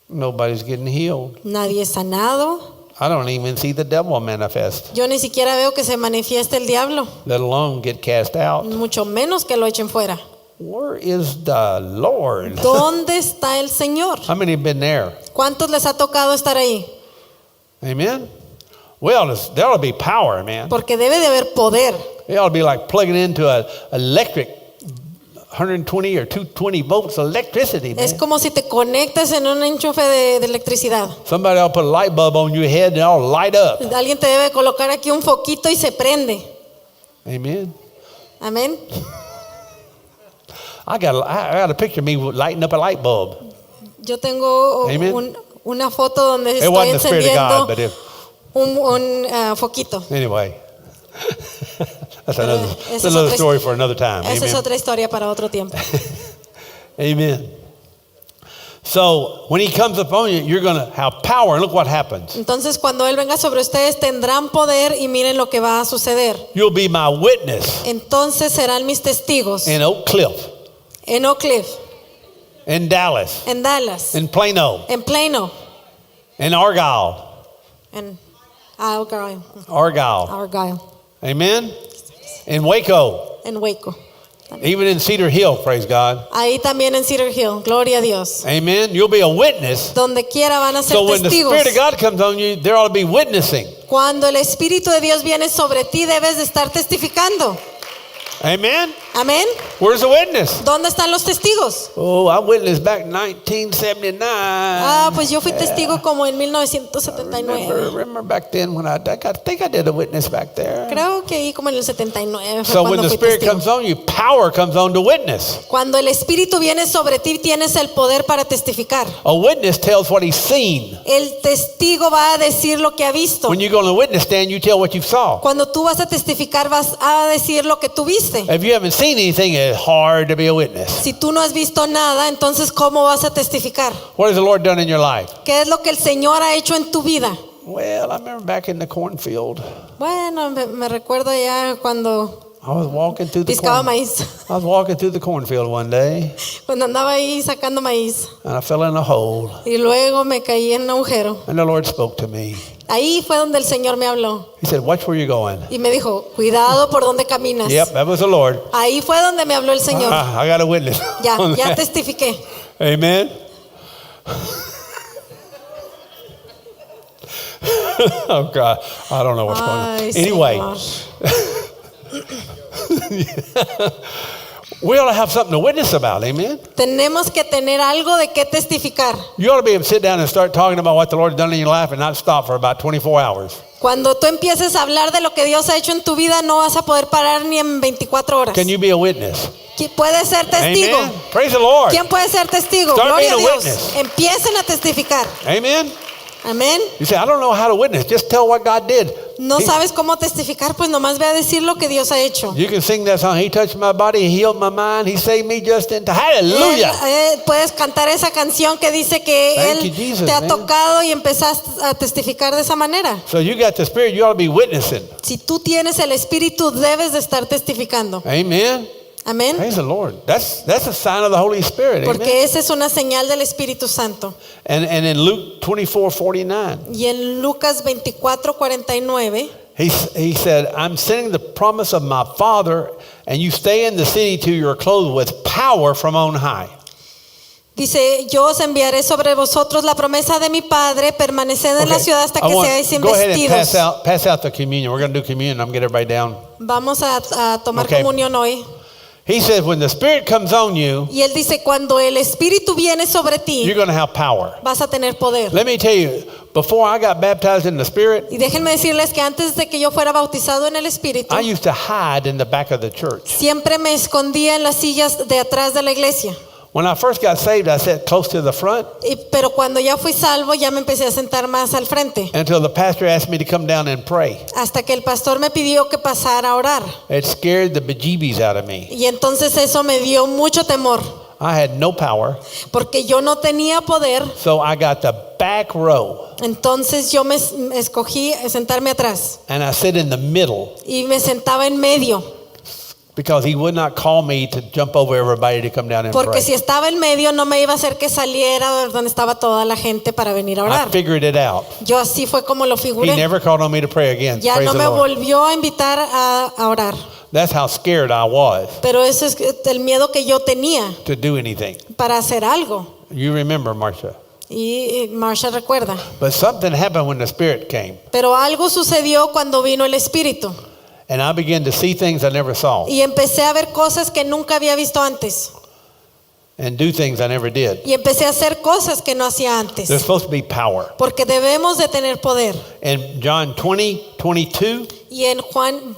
Nobody's getting healed.
Nadie es sanado.
I don't even see the devil manifest,
Yo ni siquiera veo que se manifieste el diablo,
let alone get cast out.
mucho menos que lo echen fuera.
Where is the Lord?
¿Dónde está el Señor?
How many have been there?
¿Cuántos les ha tocado estar ahí?
Amen? Well, there ought to be power, man.
Porque debe de haber poder.
It ought to be like plugging into an electric 120 or 220 volts electricity, man.
Es como si te conectas en un enchufe de electricidad.
Somebody ought to put a light bulb on your head and it ought to light up.
Alguien te debe colocar aquí un foquito y se prende.
Amen?
Amén.
I got a picture of me lighting up a light bulb.
Yo tengo
Amen.
una foto donde
It
estoy
wasn't the Spirit of
encendiendo
God, but
un foquito.
anyway. That's
Pero
another,
esa
that's
es
another
otra-
story for another time.
Esa es
Amen.
otra historia para otro tiempo.
Amen. So when he comes upon you, you're going to have power. And look what happens.
Entonces, cuando Él venga sobre ustedes, tendrán poder y miren lo que va a suceder.
You'll be my witness
Entonces serán mis testigos
in Oak Cliff,
en Oak Cliff,
in Dallas,
en Dallas,
in Plano,
en Plano,
in Argyle.
en Argyle,
Argyle. Amen. In Waco,
en Waco.
even in Cedar Hill, praise God.
Ahí también en Cedar Hill, gloria a Dios.
Amen. You'll be a witness.
Donde quiera van a ser
So when the
testigos.
Spirit of God comes on you, there ought to be witnessing.
Cuando el Espíritu de Dios viene sobre ti, debes de estar testificando.
Amen.
Amén.
Where's the witness?
¿Dónde están los testigos?
Oh, I witnessed back in 1979.
Pues yo fui testigo como en 1979.
Remember back then when I think I did a witness back there.
Creo que ahí como en el 79 fue
So when
cuando
the
fui
Spirit
testigo.
comes on you, power comes on to witness.
Cuando el Espíritu viene sobre ti, tienes el poder para testificar.
A witness tells what he's seen.
El testigo va a decir lo que ha visto.
When you go on the witness stand, you tell what you saw.
Cuando tú vas a testificar, vas a decir lo que tú viste.
If you haven't seen anything, it's hard to be a witness.
Si tú no has visto nada, entonces ¿cómo vas a testificar?
What has the Lord done in your life?
¿Qué es lo que el Señor ha hecho en tu vida?
Well, I remember back in the cornfield.
Bueno, me recuerdo ya cuando
I was walking through the
piscaba maíz,
I was walking through the cornfield one day,
cuando andaba ahí sacando maíz
and I fell in a hole,
y luego me caí en un agujero.
and the Lord spoke to me.
Ahí fue donde el Señor me habló
He said, "Watch where you're going."
y me dijo, cuidado por donde caminas.
Yep, that was the Lord.
Ahí fue donde me habló el Señor.
I got a witness. on
Ya
that.
testifiqué.
Amen. Oh God, I don't know what's going on.
Ay,
Anyway,
Señor.
we ought to have something to witness about. Amen.
Tenemos que tener algo de qué testificar.
You ought to be able to sit down and start talking about what the Lord's done in your life and not stop for about 24 hours.
Cuando tú empieces a hablar de lo que Dios ha hecho en tu vida, no vas a poder parar ni en 24 horas.
Can you be a witness?
¿Quién puede ser testigo?
Amen. Praise the Lord.
¿Quién puede ser testigo?
Start
Gloria a
being a
Dios.
witness.
Empiecen a testificar.
Amen.
Amén.
You say, I don't know how to witness. Just tell what God did.
No sabes cómo testificar, pues nomás ve a decir lo que Dios ha hecho.
You can sing that song. He touched my body. He healed my mind. He saved me just in time. Hallelujah.
Puedes cantar esa canción que dice que
Thank
Él
you, Jesus,
te ha
man.
tocado y empezaste a testificar de esa manera.
So you got the Spirit. You ought to be witnessing.
Si tú tienes el Espíritu, debes de estar testificando.
Amen.
Amén.
Praise the Lord. That's a sign of the Holy Spirit. Amen.
Porque esa es una señal del Espíritu Santo.
And in Luke 24:49,
Y en Lucas 24:49,
he said, I'm sending the promise of my Father, and you stay in the city till you're clothed with power from on high.
dice, yo os enviaré sobre vosotros la promesa de mi Padre, permaneced en la ciudad hasta que seáis
go ahead and
investidos.
pass out the communion. We're going to do communion. I'm going to get everybody down.
Vamos a tomar
Okay.
comunión hoy.
He says, when the Spirit comes on you,
Y Él dice, cuando el Espíritu viene sobre ti,
you're going to have power.
vas a tener poder.
Let me tell you, before I got baptized in the Spirit,
Y déjenme decirles que antes de que yo fuera bautizado en el Espíritu,
I used to hide in the back of the church.
siempre me escondía en las sillas de atrás de la iglesia.
When I first got saved, I sat close to the front
Pero cuando ya fui salvo, ya me empecé a sentar más al frente.
until the pastor asked me to come down and pray.
Hasta que el pastor me pidió que pasara a orar.
It scared the bejeebies out of me.
Y entonces eso me dio mucho temor.
I had no power,
porque yo no tenía poder.
so I got the back row,
Entonces yo me escogí sentarme atrás
and I sit in the middle
y me sentaba en medio,
because he would not call me to jump over everybody to come down and
porque
pray.
si estaba en medio no me iba a hacer que saliera donde estaba toda la gente para venir a
I
orar.
figured it out.
Yo así fue como lo
He
figuré.
never called on me to pray again.
Ya
Praise
no
the
me
Lord.
volvió a invitar a orar.
That's how scared I was
Pero eso es el miedo que yo tenía
to do anything.
para hacer algo.
You remember, Marcia.
Y Marsha recuerda.
But something happened when the Spirit came,
Pero algo sucedió cuando vino el Espíritu.
and I began to see things I never saw
Y empecé a ver cosas que nunca había visto antes.
and do things I never did.
Y empecé a hacer cosas que no hacía antes.
There's supposed to be power.
Porque debemos de tener poder.
In John 20:22,
Y en Juan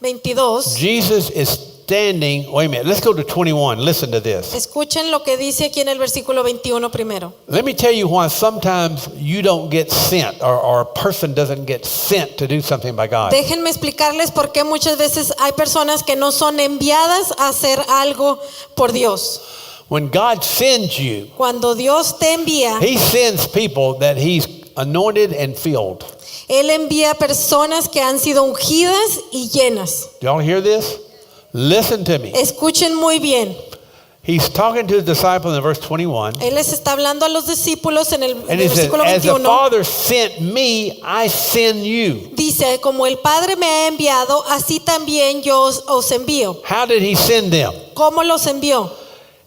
20:22,
Jesus is standing. Wait a minute. Let's go to 21. Listen to this.
escuchen lo que dice aquí en el versículo 21 primero.
Let me tell you why sometimes you don't get sent, or a person doesn't get sent to do something by God.
Déjenme explicarles por qué muchas veces hay personas que no son enviadas a hacer algo por Dios.
When God sends you,
Cuando Dios te envía,
He sends people that He's anointed and filled.
Él envía personas que han sido ungidas y llenas.
Y'all hear this? Listen to me.
Escuchen muy bien.
He's talking to his disciples in verse 21.
Él les está hablando a los discípulos en el
And he said,
versículo
as the
21.
Father sent me, I send you.
Dice, como el Padre me ha enviado, así también yo os envío.
How did he send them?
¿Cómo los envió?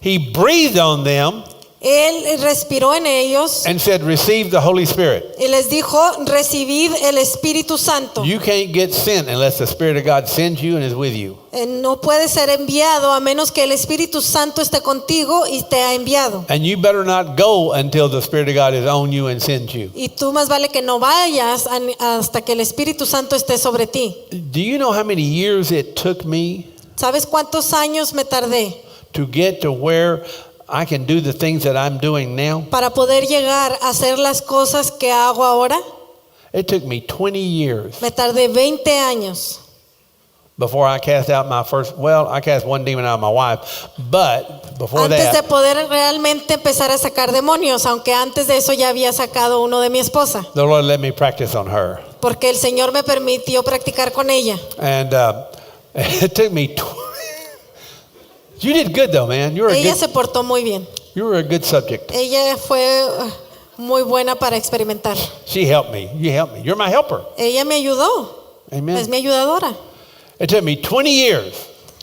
He breathed on them
Él respiró en ellos
and said, receive the Holy Spirit.
y les dijo, recibid el Espíritu Santo.
You can't get sent unless the Spirit of God sends you and is with you.
No puede ser enviado a menos que el Espíritu Santo esté contigo y te ha enviado.
And you better not go until the Spirit of God is on you and sends you.
Y tú más vale que no vayas hasta que el Espíritu Santo esté sobre ti.
Do you know how many years it took me
¿Sabes cuántos años me tardé
to get to where I can do the things that I'm doing now?
para poder llegar a hacer las cosas que hago ahora?
It took me 20 years
Me tardé 20 años
before I cast out my first, I cast one demon out of my wife, but before
antes de
that,
poder realmente empezar a sacar demonios, aunque antes de eso ya había sacado uno de mi esposa,
the Lord let me practice on her.
porque el Señor me permitió practicar con ella.
And it took me, you did good though, man.
Ella se portó muy bien.
You were a good subject.
Ella fue muy buena para experimentar.
She helped me. You helped me. You're my helper.
Ella me ayudó.
Amen.
Es mi ayudadora.
It took me 20 years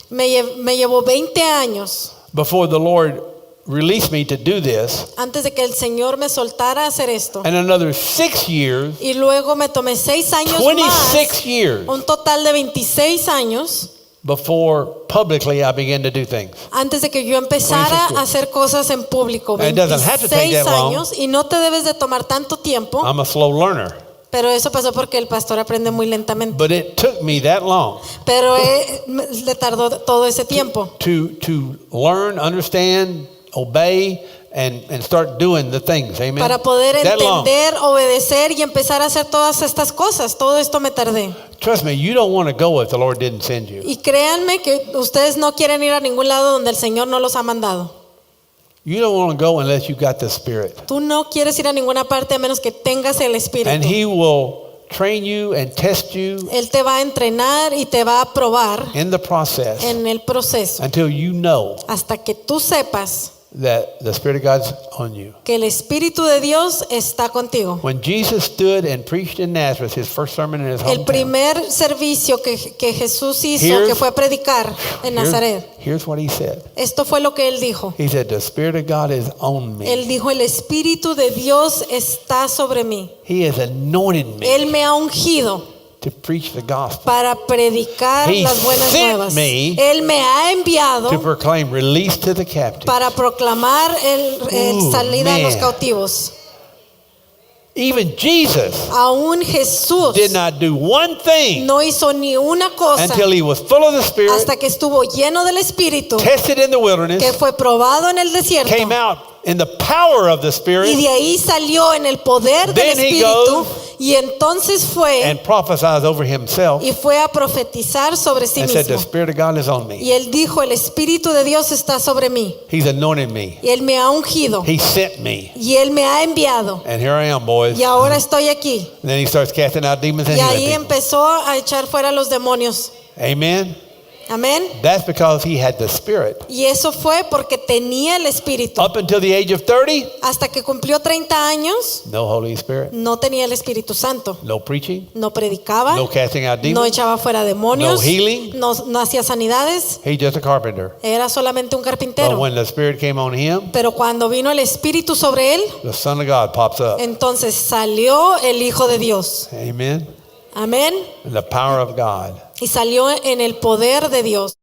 Me llevó 20 años
before the Lord released me to do this,
antes de que el Señor me soltara a hacer esto.
and another 6 years,
Y luego me tomé 6 años
26
más,
years
un total de 26 años,
before publicly I began to do things.
antes de que yo empezara
26
a hacer cosas en público.
And it doesn't have to take
26
that long.
años, y no te debes de tomar tanto tiempo,
I'm a slow learner,
pero eso pasó porque el pastor aprende muy lentamente.
but it took me that long
Pero le tardó todo ese tiempo
to learn, understand, obey, and start doing the things. Amen.
para poder
That long.
entender, obedecer y empezar a hacer todas estas cosas. Todo esto me tardé.
Trust me, you don't want to go if the Lord didn't send you.
Y créanme que ustedes no quieren ir a ningún lado donde el Señor no los ha mandado.
You don't want to go unless you got the Spirit.
Tú no quieres ir a ninguna parte a menos que tengas el Espíritu.
And He will train you and test you
Él te va a entrenar y te va a probar
in the process
en el proceso
until you know
hasta que tú sepas
that the Spirit of God's on you.
que el Espíritu de Dios está contigo.
When Jesus stood and preached in Nazareth, his first sermon in his
El
hometown,
primer servicio que Jesús hizo,
Here's-
que fue a predicar en Nazaret,
here's what He said.
esto fue lo que Él dijo.
He said, the Spirit of God is on me.
Él dijo, el Espíritu de Dios está sobre mí.
He has anointed me
Él me ha ungido
to preach the gospel,
para predicar
He
las buenas
sent
nuevas.
me
Él me ha enviado
to proclaim release to the captive.
para proclamar el
Ooh,
salida a los
man.
cautivos.
Even Jesus
Aún Jesús
did not do one thing
no hizo ni una cosa
until He was full of the Spirit,
hasta que estuvo lleno del Espíritu,
tested in the wilderness,
que fue probado en el desierto
came out in the power of the
y
Spirit
de ahí salió en el poder del
Then he
Espíritu,
goes
y entonces fue
and prophesies over himself
y fue a profetizar sobre sí
and said, the
mismo.
Spirit of God is on me.
Y él dijo, el Espíritu de Dios está sobre mí,
He's anointed me.
y él me ha ungido,
He sent me.
y él me ha enviado,
And here I am, boys.
y ahora estoy aquí.
And then he starts casting out demons and
Y ahí
healing people.
empezó a echar fuera los demonios.
Amen.
Amén.
That's because he had the Spirit.
Y eso fue porque tenía el Espíritu.
Up until the age of 30,
Hasta que cumplió 30 años,
no Holy Spirit,
no tenía el Espíritu Santo.
no preaching,
No predicaba,
no casting out
no
demons.
echaba fuera demonios,
No healing.
no hacía sanidades.
He's just a carpenter.
Era solamente un
But
carpintero.
when the Spirit came on him,
Pero cuando vino el Espíritu sobre él,
the Son of God pops up.
entonces salió el Hijo de Dios.
Amen.
Amén.
And the power of God.
Y salió en el poder de Dios.